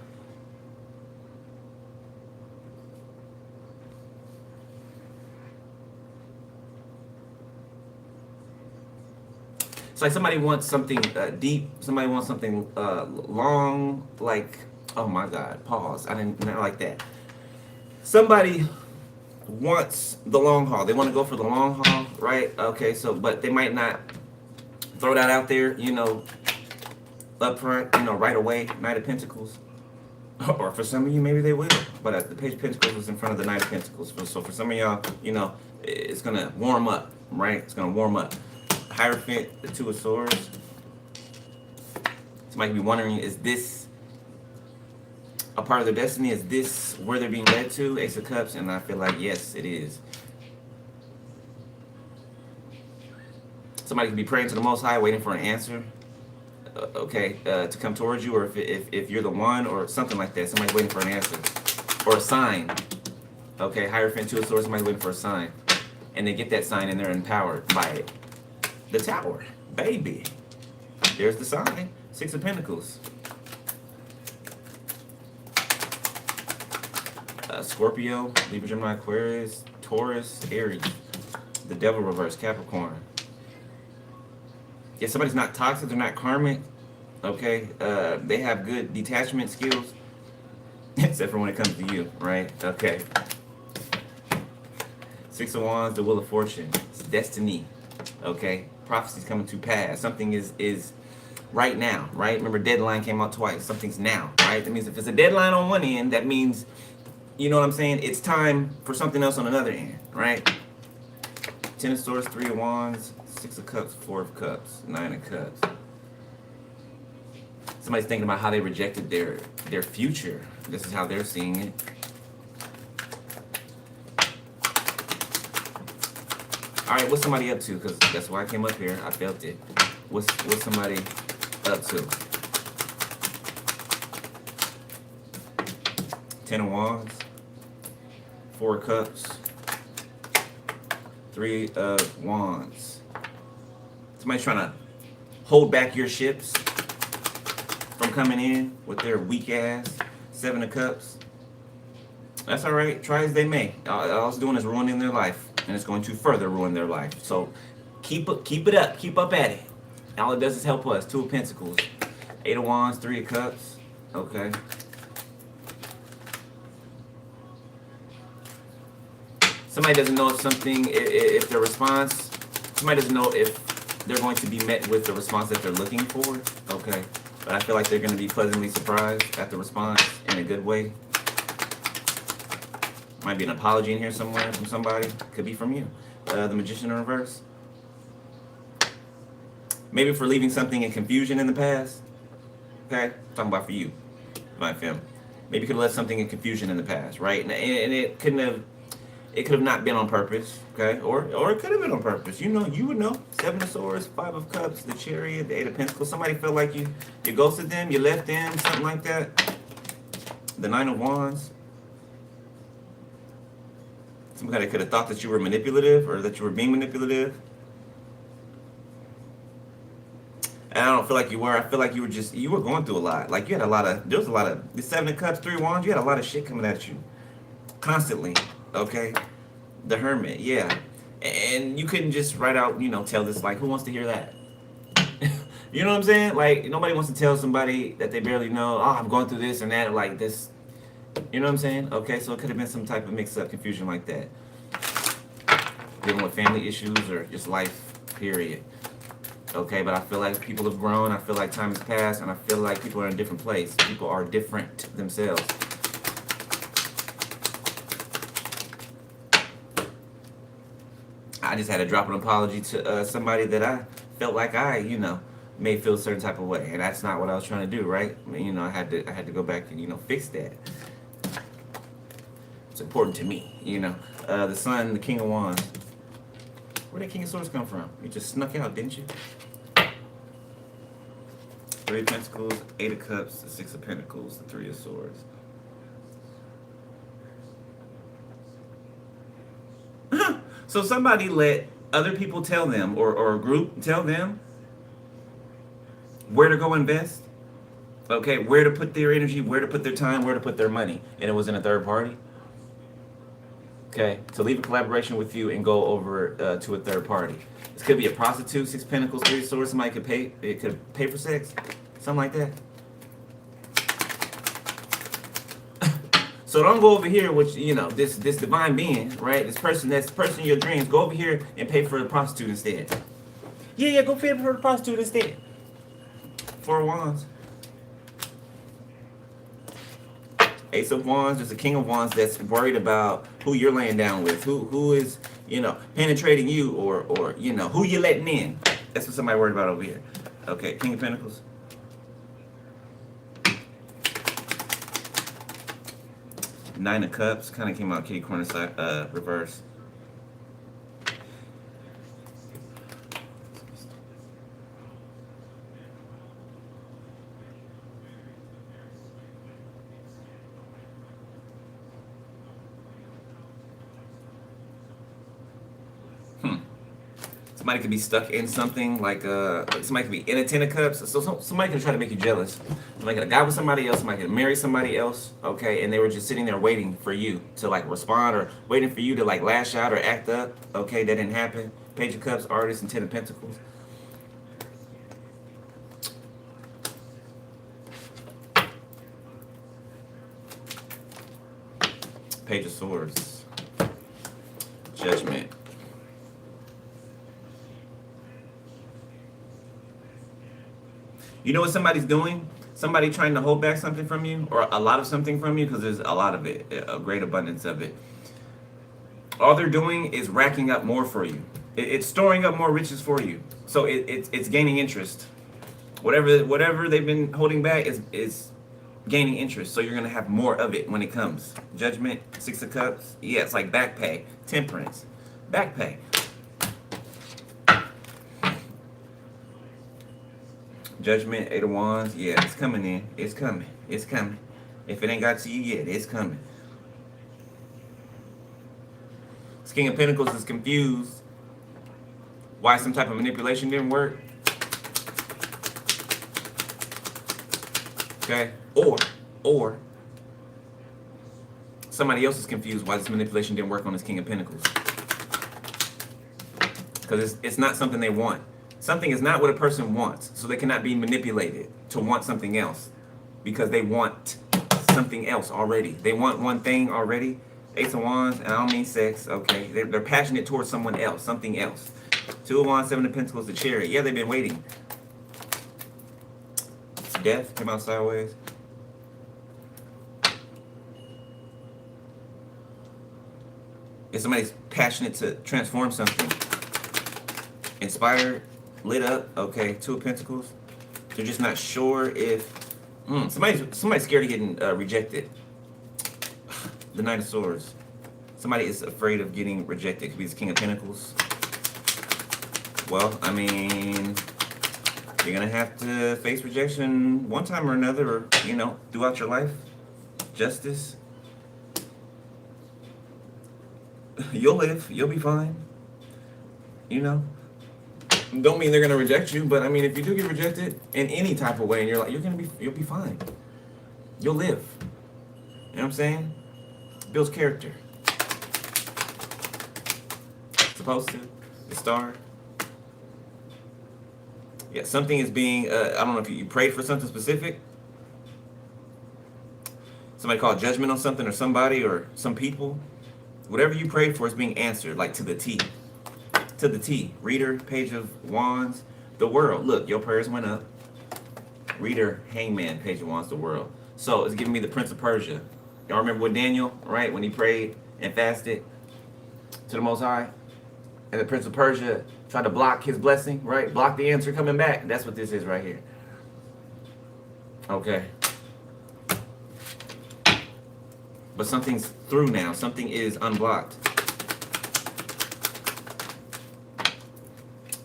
it's like somebody wants something deep. Somebody wants something long. Like, oh my God, pause. I didn't like that. Somebody wants the long haul. They want to go for the long haul, right? Okay, so but they might not throw that out there, up front, right away. Knight of Pentacles. Or for some of you, maybe they will. But the Page of Pentacles is in front of the Knight of Pentacles. So for some of y'all, it's gonna warm up. right? It's gonna warm up. Hierophant, the Two of Swords. Somebody could be wondering, is this a part of their destiny? Is this where they're being led to? Ace of Cups, and I feel like yes, it is. Somebody could be praying to the Most High, waiting for an answer. To come towards you, or if you're the one, or something like that. Somebody waiting for an answer, or a sign. Okay, Hierophant, Two of Swords. Somebody waiting for a sign, and they get that sign, and they're empowered by it. The Tower, baby. There's the sign. Six of Pentacles. Scorpio, Libra, Gemini, Aquarius, Taurus, Aries. The Devil reverse, Capricorn. Yeah, somebody's not toxic, they're not karmic. Okay, they have good detachment skills, except for when it comes to you, right? Okay. Six of Wands, the Wheel of Fortune. It's destiny. Okay, prophecy's coming to pass. Something is right now, right? Remember, deadline came out twice. Something's now, right? That means if it's a deadline on one end, that means, you know what I'm saying? It's time for something else on another end, right? Ten of Swords, Three of Wands, Six of Cups, Four of Cups, Nine of Cups. Somebody's thinking about how they rejected their future. This is how they're seeing it. All right, what's somebody up to? Because that's why I came up here. I felt it. What's somebody up to? Ten of Wands, Four of Cups, Three of Wands. Somebody's trying to hold back your ships from coming in with their weak ass. Seven of Cups. That's all right. Try as they may. All it's doing is ruining their life, and it's going to further ruin their life. So keep it up. Keep up at it. All it does is help us. Two of Pentacles, Eight of Wands, Three of Cups. Okay. Somebody doesn't know if their response, somebody doesn't know if they're going to be met with the response that they're looking for. Okay. But I feel like they're going to be pleasantly surprised at the response in a good way. Might be an apology in here somewhere from somebody. Could be from you. The Magician in reverse. Maybe for leaving something in confusion in the past. Okay? I'm talking about for you, my fam. Maybe you could have left something in confusion in the past, right? And it could have not been on purpose, okay? Or it could have been on purpose. You would know. Seven of Swords, Five of Cups, the Chariot, the Eight of Pentacles. Somebody felt like you ghosted them, you left them, something like that. The Nine of Wands. Somebody could have thought that you were manipulative, or that you were being manipulative. And I don't feel like you were. I feel like you were going through a lot. Like there was a lot of, the Seven of Cups, Three of Wands, you had a lot of shit coming at you. Constantly. Okay, the Hermit, yeah, and you couldn't just write out, tell this, like, who wants to hear that? You know what I'm saying? Like, nobody wants to tell somebody that they barely know, oh, I'm going through this and that, like this. You know what I'm saying? Okay, so it could have been some type of mix-up, confusion like that. Dealing with family issues or just life, period. Okay, but I feel like people have grown. I feel like time has passed, and I feel like people are in a different place. People are different themselves. I just had to drop an apology to somebody that I felt like I may feel a certain type of way, and that's not what I was trying to do, right? I had to go back and fix that. It's important to me, The Sun, the King of Wands. Where did King of Swords come from? You just snuck out, didn't you? Three of Pentacles, Eight of Cups, the Six of Pentacles, the Three of Swords. So somebody let other people tell them, or a group tell them where to go invest, okay, where to put their energy, where to put their time, where to put their money, and it was in a third party. Okay, to leave a collaboration with you and go over to a third party. This could be a prostitute, Six of Pentacles, Three of Swords. Somebody could pay for sex, something like that. So don't go over here with, this divine being, right? This person in your dreams. Go over here and pay for the prostitute instead. Yeah, go pay for the prostitute instead. Four of Wands. Ace of Wands. There's a King of Wands that's worried about who you're laying down with. Who is, penetrating you, or who you letting in. That's what somebody worried about over here. Okay, King of Pentacles. Nine of Cups kind of came out kitty corner side, reverse. Somebody could be stuck in something, like somebody could be in a Ten of Cups. So somebody can try to make you jealous. Like a guy with somebody else, somebody could marry somebody else, okay, and they were just sitting there waiting for you to like respond, or waiting for you to like lash out or act up. Okay, that didn't happen. Page of Cups, Artist, and Ten of Pentacles. Page of Swords. Judgment. You know what somebody's doing? Somebody trying to hold back something from you, or a lot of something from you, because there's a lot of it, a great abundance of it. All they're doing is racking up more for you. It's storing up more riches for you. So it's gaining interest. Whatever they've been holding back is gaining interest. So you're going to have more of it when it comes. Judgment, Six of Cups. Yeah, it's like back pay. Temperance. Back pay. Judgment, Eight of Wands. Yeah, it's coming in. It's coming. It's coming. If it ain't got to you yet, it's coming. This King of Pentacles is confused why some type of manipulation didn't work. Okay? Or somebody else is confused why this manipulation didn't work on this King of Pentacles. Because it's not something they want. Something is not what a person wants, so they cannot be manipulated to want something else, because they want something else already. They want one thing already. Ace of Wands, and I don't mean sex, okay? They're passionate towards someone else, something else. Two of Wands, Seven of Pentacles, the Chariot. Yeah, they've been waiting. Death came out sideways. If somebody's passionate to transform something, inspired, lit up, okay, Two of Pentacles. They're just not sure if somebody's scared of getting rejected. The Knight of Swords. Somebody is afraid of getting rejected. It could be the King of Pentacles. Well, I mean, you're gonna have to face rejection one time or another, or throughout your life. Justice. You'll live. You'll be fine. Don't mean they're gonna reject you, but I mean, if you do get rejected in any type of way, and you'll be fine. You'll live. You know what I'm saying? Builds character. Supposed to. The Star. Yeah, something is being. I don't know if you prayed for something specific. Somebody called judgment on something or somebody or some people. Whatever you prayed for is being answered, like to the T. To the T. Reader, Page of Wands, the World. Look, your prayers went up. Reader, Hangman, Page of Wands, the World. So it's giving me the Prince of Persia. Y'all remember with Daniel, right? When he prayed and fasted to the Most High, and the Prince of Persia tried to block his blessing, right? Block the answer coming back. That's what this is right here. Okay. But something's through now. Something is unblocked.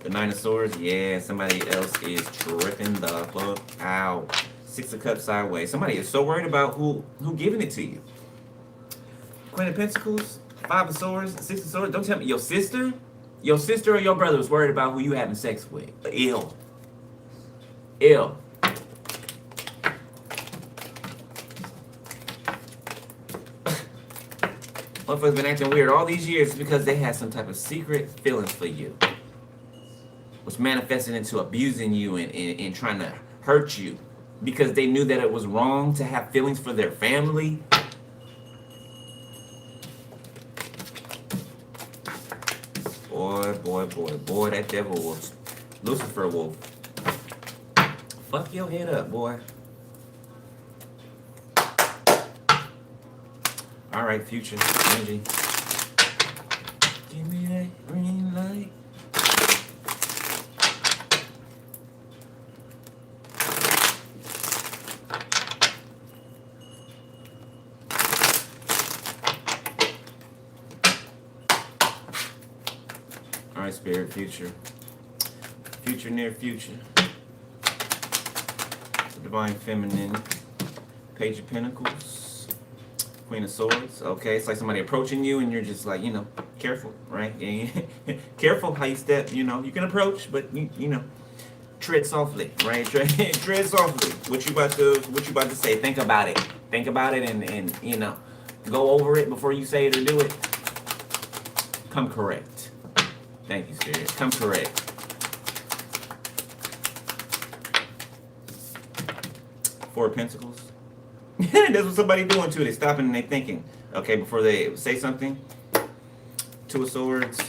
The Nine of Swords, yeah, somebody else is tripping the fuck out. Six of Cups sideways. Somebody is so worried about who giving it to you. Queen of Pentacles, Five of Swords, Six of Swords. Don't tell me your sister or your brother was worried about who you having sex with. Ill. Motherfuckers been acting weird all these years because they had some type of secret feelings for you, which manifested into abusing you and trying to hurt you because they knew that it was wrong to have feelings for their family. Boy, that devil wolf. Lucifer wolf. Fuck your head up, boy. Alright, future energy. Give me that future. Future, near future. Divine Feminine. Page of Pentacles. Queen of Swords. Okay, it's like somebody approaching you and you're just like, careful, right? Careful how you step, you can approach, but tread softly, right? Tread softly. What you about to say? Think about it. Think about it and go over it before you say it or do it. Come correct. Thank you, Spirit. Come correct. Four of Pentacles. That's what somebody doing too. They stopping and they thinking. Okay, before they say something. Two of Swords.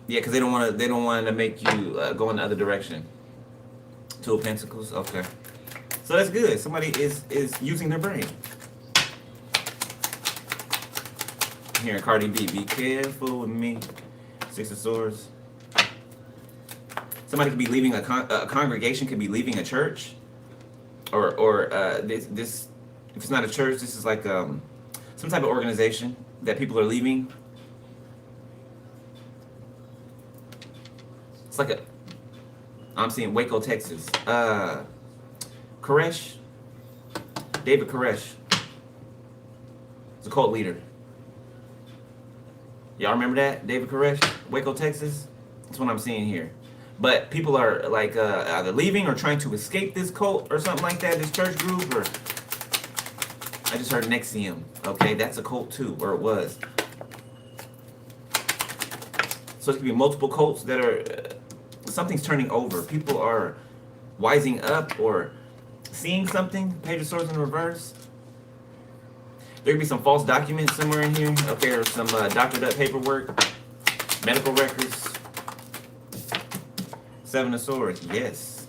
Yeah, because they don't want to make you go in the other direction. Two of Pentacles. Okay, so that's good. Somebody is using their brain. Here, Cardi B, be careful with me. Six of Swords. Somebody could be leaving a congregation. Could be leaving a church, or this. If it's not a church, this is like some type of organization that people are leaving. It's like I'm seeing Waco, Texas. Koresh. David Koresh. He's a cult leader. Y'all remember that? David Koresh? Waco, Texas? That's what I'm seeing here. But people are like either leaving or trying to escape this cult or something like that, this church group, or I just heard Nexium. Okay, that's a cult too, or it was. So it could be multiple cults that are something's turning over. People are wising up or seeing something. Page of Swords in reverse. There could be some false documents somewhere in here. Okay, or some doctored up paperwork, medical records. Seven of Swords, yes.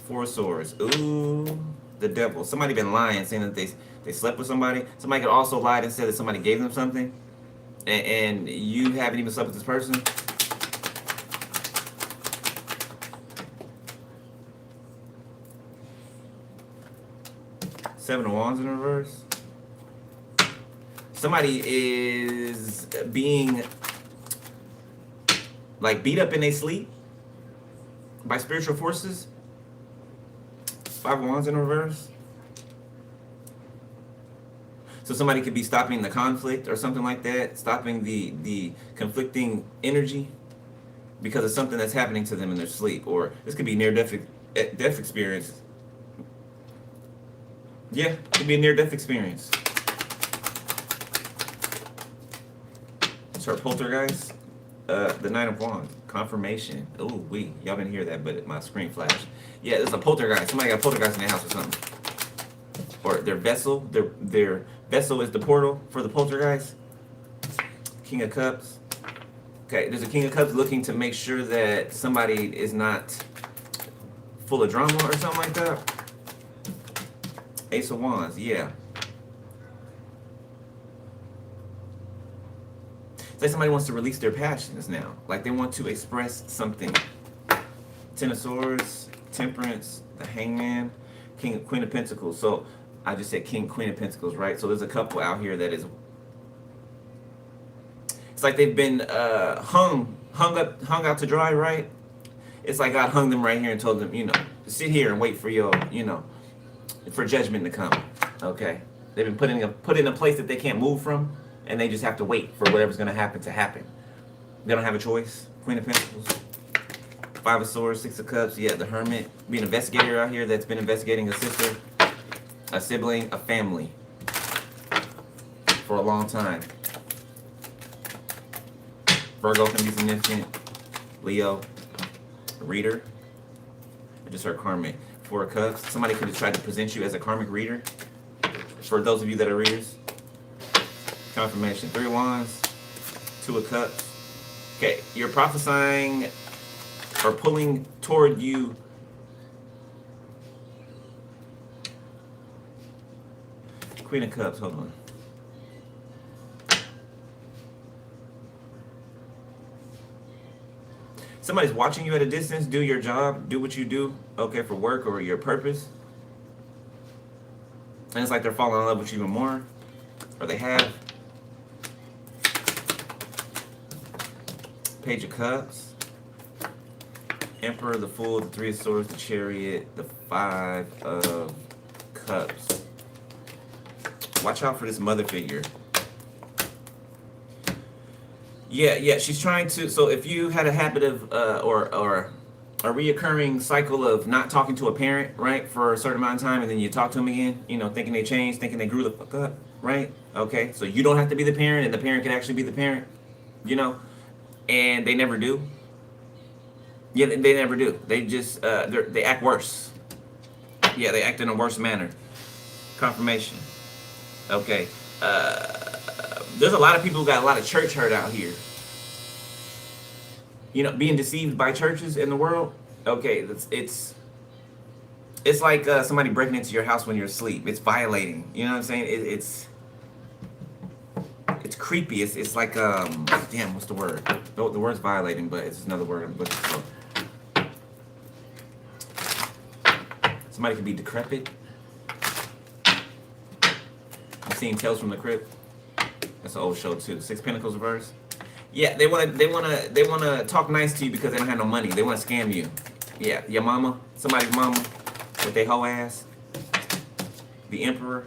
Four of Swords, ooh, the devil. Somebody been lying, saying that they slept with somebody. Somebody could also lie and say that somebody gave them something, and you haven't even slept with this person. Seven of Wands in reverse. Somebody is being like beat up in their sleep by spiritual forces. Five of Wands in reverse. So somebody could be stopping the conflict or something like that, stopping the conflicting energy because of something that's happening to them in their sleep, or this could be near-death experience. Yeah, it could be a near-death experience. Start poltergeist. The Nine of Wands. Confirmation. Oh, y'all didn't hear that, but my screen flashed. Yeah, it's a poltergeist. Somebody got a poltergeist in their house or something. Or their vessel. Their vessel is the portal for the poltergeist. King of Cups. Okay, there's a King of Cups looking to make sure that somebody is not full of drama or something like that. Ace of Wands, yeah. It's like somebody wants to release their passions now. Like they want to express something. Ten of Swords, Temperance, the Hangman, Queen of Pentacles. So I just said Queen of Pentacles, right? So there's a couple out here that is. It's like they've been hung out to dry, right? It's like God hung them right here and told them, sit here and wait for your, for judgment to come. Okay, they've been put in a place that they can't move from. And they just have to wait for whatever's going to happen to happen. They don't have a choice. Queen of Pentacles. Five of Swords, Six of Cups. Yeah, the Hermit. Be an investigator out here that's been investigating a sister, a sibling, a family for a long time. Virgo can be significant. Leo. Reader. I just heard karmic. Four of Cups. Somebody could have tried to present you as a karmic reader. For those of you that are readers. Confirmation. Three of Wands, Two of Cups. Okay, you're prophesying or pulling toward you. Queen of Cups, hold on. Somebody's watching you at a distance. Do your job. Do what you do, okay, for work or your purpose. And it's like they're falling in love with you even more. Or they have. Page of Cups, Emperor, the Fool, the Three of Swords, the Chariot, the Five of Cups. Watch out for this mother figure. Yeah, she's trying to. So if you had a habit of, or a reoccurring cycle of not talking to a parent, right, for a certain amount of time, and then you talk to them again, you know, thinking they changed, thinking they grew the fuck up, right? Okay, so you don't have to be the parent, and the parent can actually be the parent, you know, and they never do. Yeah, they never do. They just, they act worse. Yeah, they act in a worse manner. Confirmation. Okay. There's a lot of people who got a lot of church hurt out here. You know, being deceived by churches in the world. Okay, it's like somebody breaking into your house when you're asleep. It's violating. You know what I'm saying? It's creepy. It's like damn, what's the word? The word's violating, but it's another word I'm looking for. Somebody could be decrepit. I'm seeing Tales from the Crypt. That's an old show too. Six Pentacles reverse. Yeah, they wanna talk nice to you because they don't have no money. They wanna scam you. Yeah, your mama, somebody's mama, with their hoe ass. The Emperor.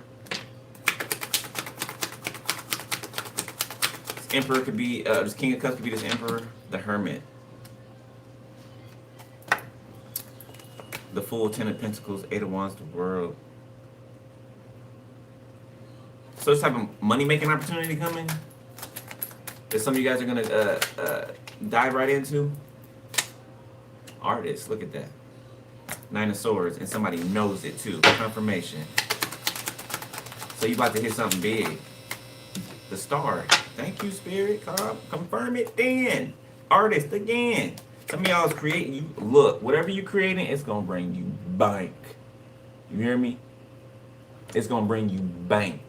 This Emperor could be this King of Cups could be this Emperor. The Hermit. The Fool, Ten of Pentacles, Eight of Wands, the World. So this type of money-making opportunity coming that some of you guys are gonna dive right into. Artists, look at that. Nine of Swords, and somebody knows it too. Confirmation. So you about to hit something big. The Star. Thank you, Spirit. Confirm it then. Artist again. Some of y'all is creating. You look, whatever you creating, it's gonna bring you bank. You hear me? It's gonna bring you bank.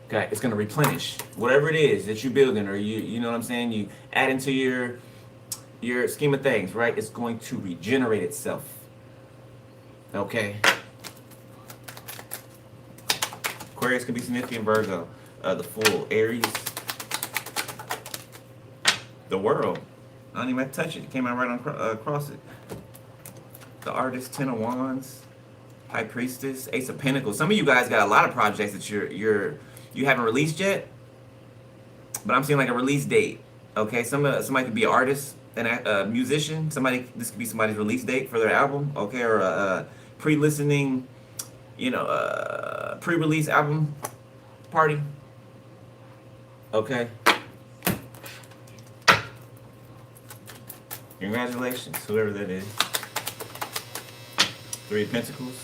Okay, it's gonna replenish whatever it is that you're building, or you know what I'm saying. You add into your scheme of things, right? It's going to regenerate itself. Okay. Aquarius could be significant. Virgo, the Fool, Aries, the World. I don't even have to touch it. It came out right on across it. The Artist, Ten of Wands, High Priestess, Ace of Pentacles. Some of you guys got a lot of projects that you haven't released yet, but I'm seeing like a release date. Okay, somebody could be an artist and a musician. This could be somebody's release date for their album. Okay, or a pre-listening, pre-release album party. Okay. Congratulations, whoever that is. Three of Pentacles.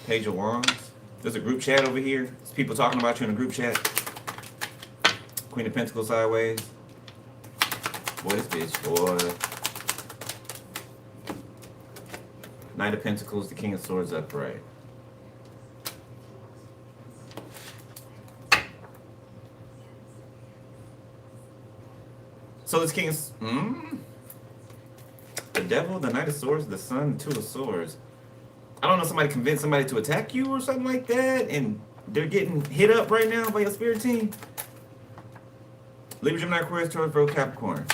Page of Wands. There's a group chat over here. There's people talking about you in a group chat. Queen of Pentacles sideways. Boy, this bitch, boy. Knight of Pentacles, the King of Swords upright. So this King is... The Devil, the Knight of Swords, the Sun, the Two of Swords. I don't know, somebody convinced somebody to attack you or something like that, and they're getting hit up right now by your spirit team. Libra, Gemini, Aquarius, Taurus, Virgo, Capricorn.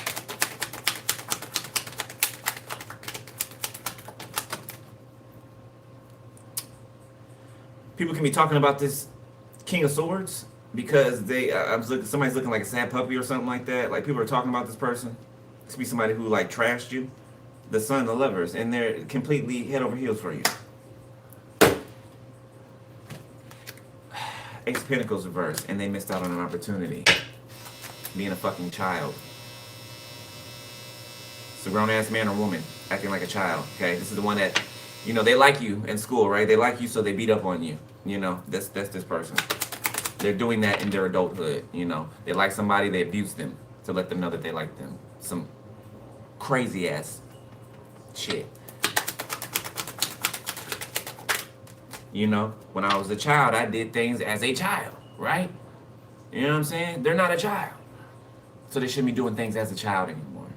People can be talking about this King of Swords because somebody's looking like a sad puppy or something like that. Like, people are talking about this person. This could be somebody who like trashed you. The Sun, the Lovers, and they're completely head over heels for you. Ace of Pentacles reversed, and they missed out on an opportunity. Being a fucking child. It's a grown-ass man or woman acting like a child, okay? This is the one that, they like you in school, right? They like you, so they beat up on you. That's this person. They're doing that in their adulthood, They like somebody, they abuse them to let them know that they like them. Some crazy-ass shit. When I was a child, I did things as a child, right? You know what I'm saying? They're not a child. So they shouldn't be doing things as a child anymore,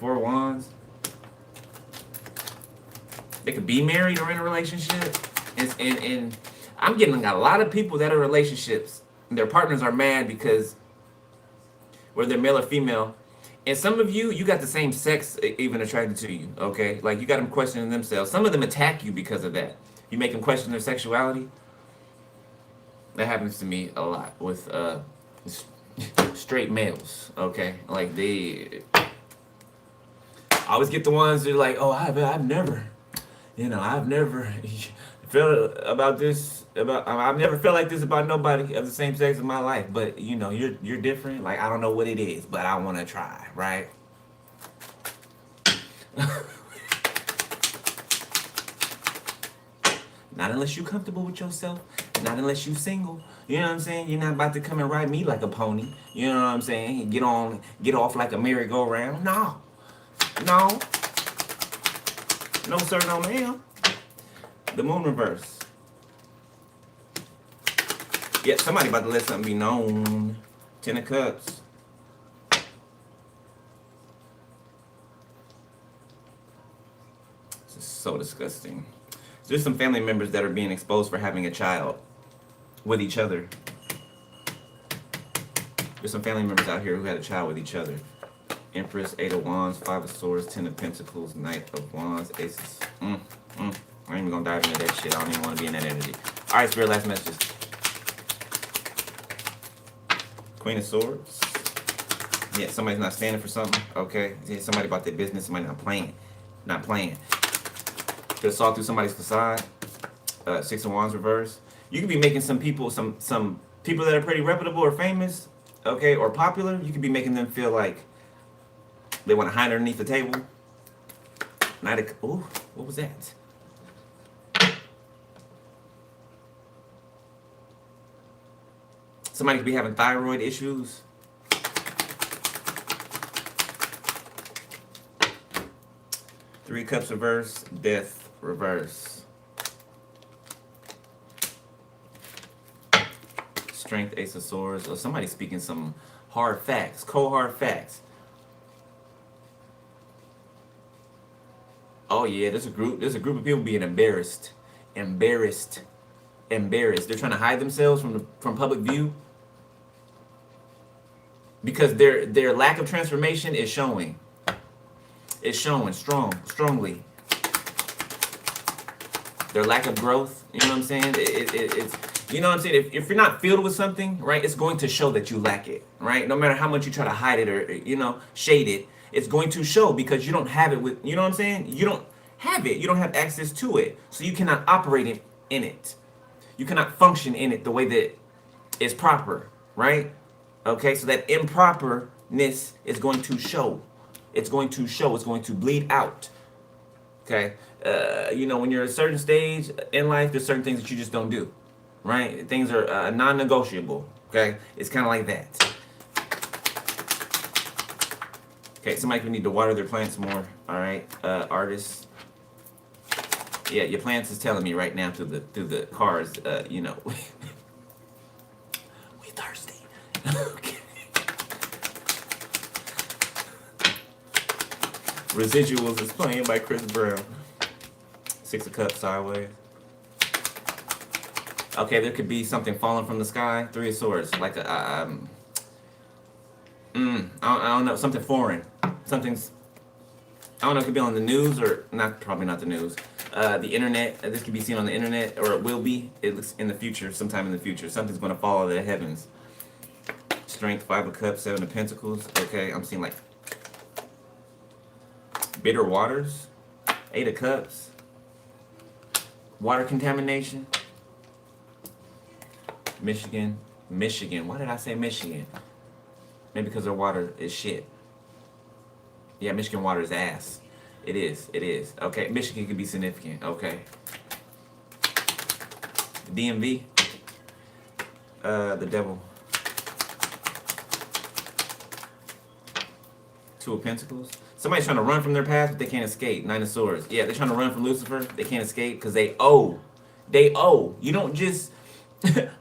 Four of Wands. They could be married or in a relationship. And I'm getting a lot of people that are in relationships and their partners are mad because whether they're male or female. And some of you, you got the same sex even attracted to you, okay? Like you got them questioning themselves. Some of them attack you because of that. You make them question their sexuality. That happens to me a lot with straight males, okay? Like I always get the ones that are like, oh, I've never felt about this I've never felt like this about nobody of the same sex in my life. But you're different. Like I don't know what it is, but I want to try, right? Not unless you're comfortable with yourself. Not unless you're single. You know what I'm saying? You're not about to come and ride me like a pony. You know what I'm saying? Get off like a merry-go-round. No, no sir, no ma'am. The moon reverse. Yeah, somebody about to let something be known. 10 of Cups. This is so disgusting. There's some family members that are being exposed for having a child with each other. There's some family members out here who had a child with each other. Empress, 8 of Wands, 5 of Swords, 10 of Pentacles, Knight of Wands, Aces. I ain't even gonna dive into that shit. I don't even want to be in that energy. All right, Spirit, last messages. Queen of Swords. Yeah, somebody's not standing for something. Okay, yeah, somebody about their business. Somebody not playing. Could have saw through somebody's facade. 6 of Wands reverse. You could be making some people that are pretty reputable or famous, okay, or popular. You could be making them feel like they want to hide underneath the table. Ooh, what was that? Somebody could be having thyroid issues. Three Cups reverse, Death reverse. Strength, Ace of Swords. Or somebody speaking some hard facts, cold hard facts. Oh yeah, there's a group of people being embarrassed. They're trying to hide themselves from public view because their lack of transformation is showing. It's showing strongly. Their lack of growth, you know what I'm saying? It's you know what I'm saying? If you're not filled with something, right, it's going to show that you lack it, right? No matter how much you try to hide it or shade it, it's going to show because you don't have it with, you know what I'm saying? You don't have it. You don't have access to it. So you cannot operate in it. You cannot function in it the way that is proper, right? Okay, so that improperness is going to show. It's going to show. It's going to bleed out. Okay, when you're at a certain stage in life, there's certain things that you just don't do, right? Things are non-negotiable. Okay, it's kind of like that. Okay, somebody could need to water their plants more. All right, artists. Yeah, your plants is telling me right now through the cards. We thirsty. Okay. Residuals is playing by Chris Brown. 6 of Cups sideways. Okay, there could be something falling from the sky. 3 of Swords, like a I don't know, something foreign. Something's, I don't know, it could be on the news or probably not the news. The internet. This could be seen on the internet, or it will be. It looks in the future, sometime in the future. Something's going to fall out of the heavens. Strength, 5 of Cups, 7 of Pentacles. Okay, I'm seeing like bitter waters. 8 of Cups. Water contamination. Michigan. Why did I say Michigan? Maybe because their water is shit. Yeah, Michigan water is ass. It is. Okay, Michigan could be significant. Okay. DMV. The devil. 2 of Pentacles. Somebody's trying to run from their past, but they can't escape. 9 of Swords. Yeah, they're trying to run from Lucifer. They can't escape because they owe. You don't just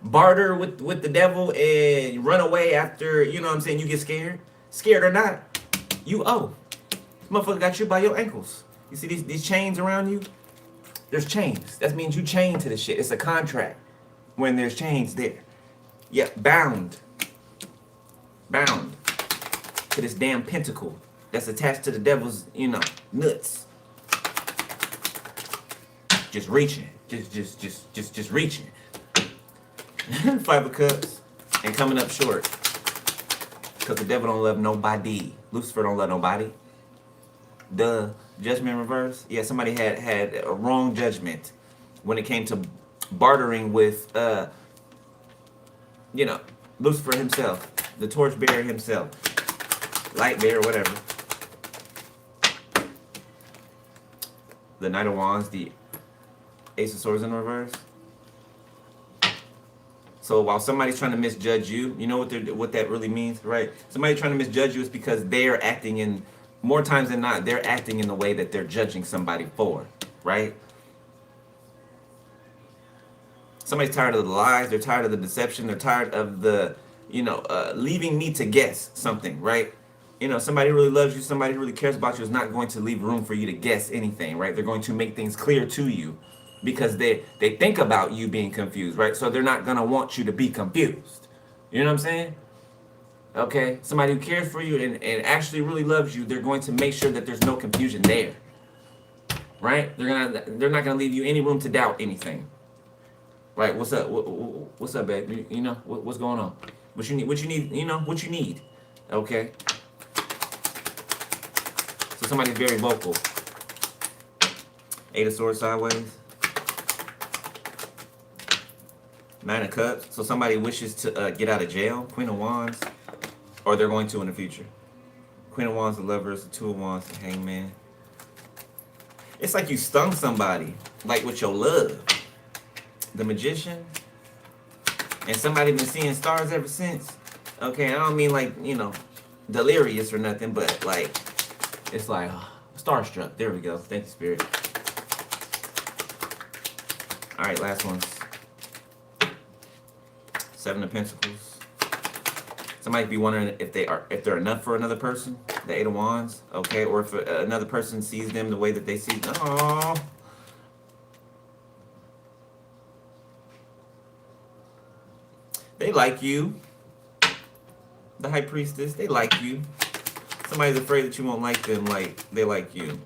barter with the devil and run away after, you know what I'm saying, you get scared. Scared or not, you owe. This motherfucker got you by your ankles. You see these chains around you? There's chains. That means you chained to the shit. It's a contract. when there's chains there. Yeah, bound to this damn pentacle that's attached to the devil's, nuts. Just reaching, just reaching. 5 of Cups and coming up short. Because the devil don't love nobody. Lucifer don't love nobody. Duh. Judgment reverse. Yeah, somebody had a wrong judgment when it came to bartering with, Lucifer himself, the torchbearer himself, light bearer, whatever. The Knight of Wands, the Ace of Swords in reverse. So while somebody's trying to misjudge you, you know what that really means, right? Somebody trying to misjudge you is because they're acting in, more times than not, they're acting in the way that they're judging somebody for, right? Somebody's tired of the lies, they're tired of the deception, they're tired of the, leaving me to guess something, right? Somebody really loves you, somebody really cares about you is not going to leave room for you to guess anything, right? They're going to make things clear to you because they think about you being confused, right? So they're not going to want you to be confused. You know what I'm saying? Okay? Somebody who cares for you and actually really loves you, they're going to make sure that there's no confusion there. Right? They're not going to leave you any room to doubt anything. Right? What's up? What's up, babe? What's going on? What you need? What you need. Okay? So somebody's very vocal. 8 of Swords sideways. 9 of Cups. So somebody wishes to get out of jail. Queen of Wands. Or they're going to in the future. Queen of Wands, the Lovers. The 2 of Wands, the Hangman. It's like you stung somebody. Like with your love. The Magician. And somebody been seeing stars ever since. Okay, I don't mean like, delirious or nothing. But like, it's like, starstruck. There we go. Thank you, Spirit. Alright, last one. 7 of Pentacles. Somebody be wondering if they're enough for another person. The 8 of Wands, okay, or if another person sees them the way that they see. Oh, they like you. The High Priestess, they like you. Somebody's afraid that you won't like them like they like you.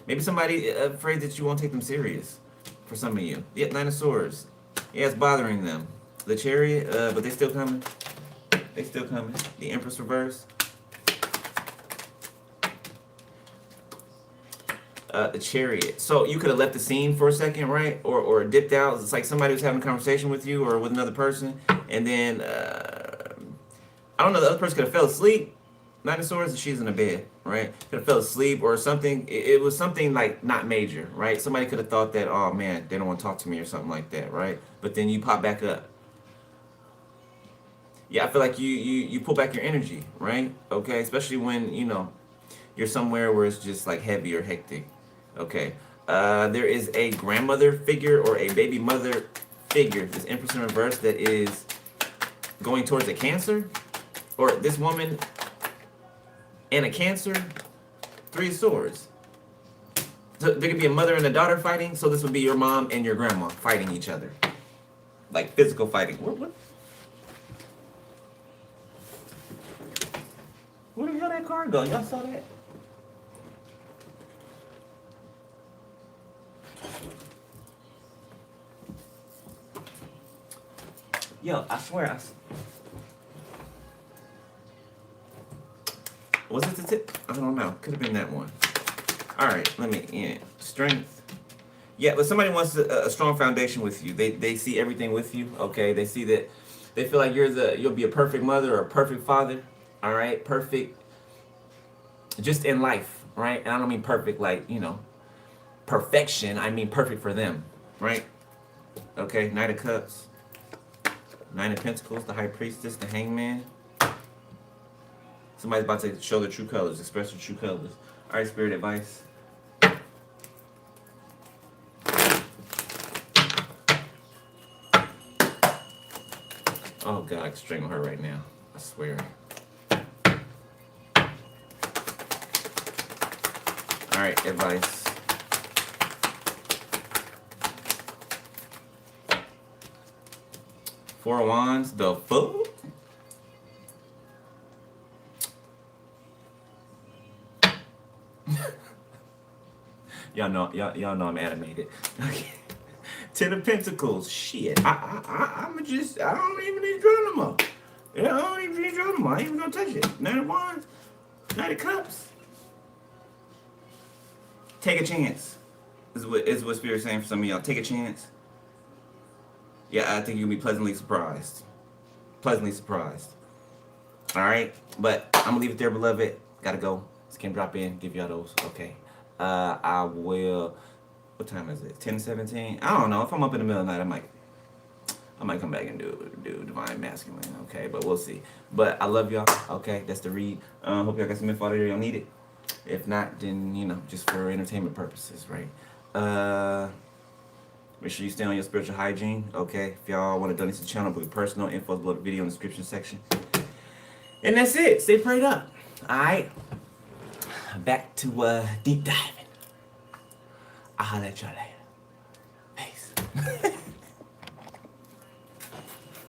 Maybe somebody afraid that you won't take them serious. For some of you, yeah, 9 of Swords. Yeah, it's bothering them. The Chariot, but they still coming. They still coming. The Empress reverse. The Chariot. So you could have left the scene for a second, right? Or dipped out. It's like somebody was having a conversation with you or with another person, and then I don't know. The other person could have fell asleep. 9 of Swords, and she's in the bed, right? Could have fell asleep or something. It was something like not major, right? Somebody could have thought that, oh man, they don't want to talk to me or something like that, right? But then you pop back up. Yeah, I feel like you pull back your energy, right? Okay, especially when, you're somewhere where it's just like heavy or hectic. Okay. There is a grandmother figure or a baby mother figure, this Empress in reverse, that is going towards a Cancer. Or this woman and a Cancer. 3 of Swords. So there could be a mother and a daughter fighting, so this would be your mom and your grandma fighting each other. Like physical fighting. Where the hell that card go? Y'all saw that? Yo, I swear was it the tip? I don't know. Could have been that one. Alright, Strength. Yeah, but somebody wants a strong foundation with you. They see everything with you, okay? They see that they feel like you'll be a perfect mother or a perfect father. All right, perfect just in life, right? And I don't mean perfect like, perfection. I mean perfect for them, right? Okay, Knight of Cups, 9 of Pentacles, the High Priestess, the Hangman. Somebody's about to show their true colors, express their true colors. All right, Spirit advice. Oh God, I can strangle her right now. I swear. All right, advice. Four of Wands, the Fool. Y'all know I'm animated. Okay. Ten of Pentacles. Shit. I don't even need to draw no more. Yeah, I don't even need to draw no more. I ain't even gonna touch it. Nine of Wands. Nine of Cups. Take a chance. Is what Spirit's saying for some of y'all. Take a chance. Yeah, I think you'll be pleasantly surprised. Pleasantly surprised. Alright? But I'm gonna leave it there, beloved. Gotta go. Just can't drop in, give y'all those. Okay. I will. What time is it? 10:17. I don't know. If I'm up in the middle of the night, I might come back and do Divine Masculine. Okay, but we'll see. But I love y'all. Okay, that's the read. Hope y'all got some info there y'all need it. If not, then just for entertainment purposes, right? Make sure you stay on your spiritual hygiene. Okay, if y'all want to donate to the channel, put personal info below the video in the description section. And that's it. Stay prayed up. All right. Back to deep diving. I'll holler at y'all later. Peace.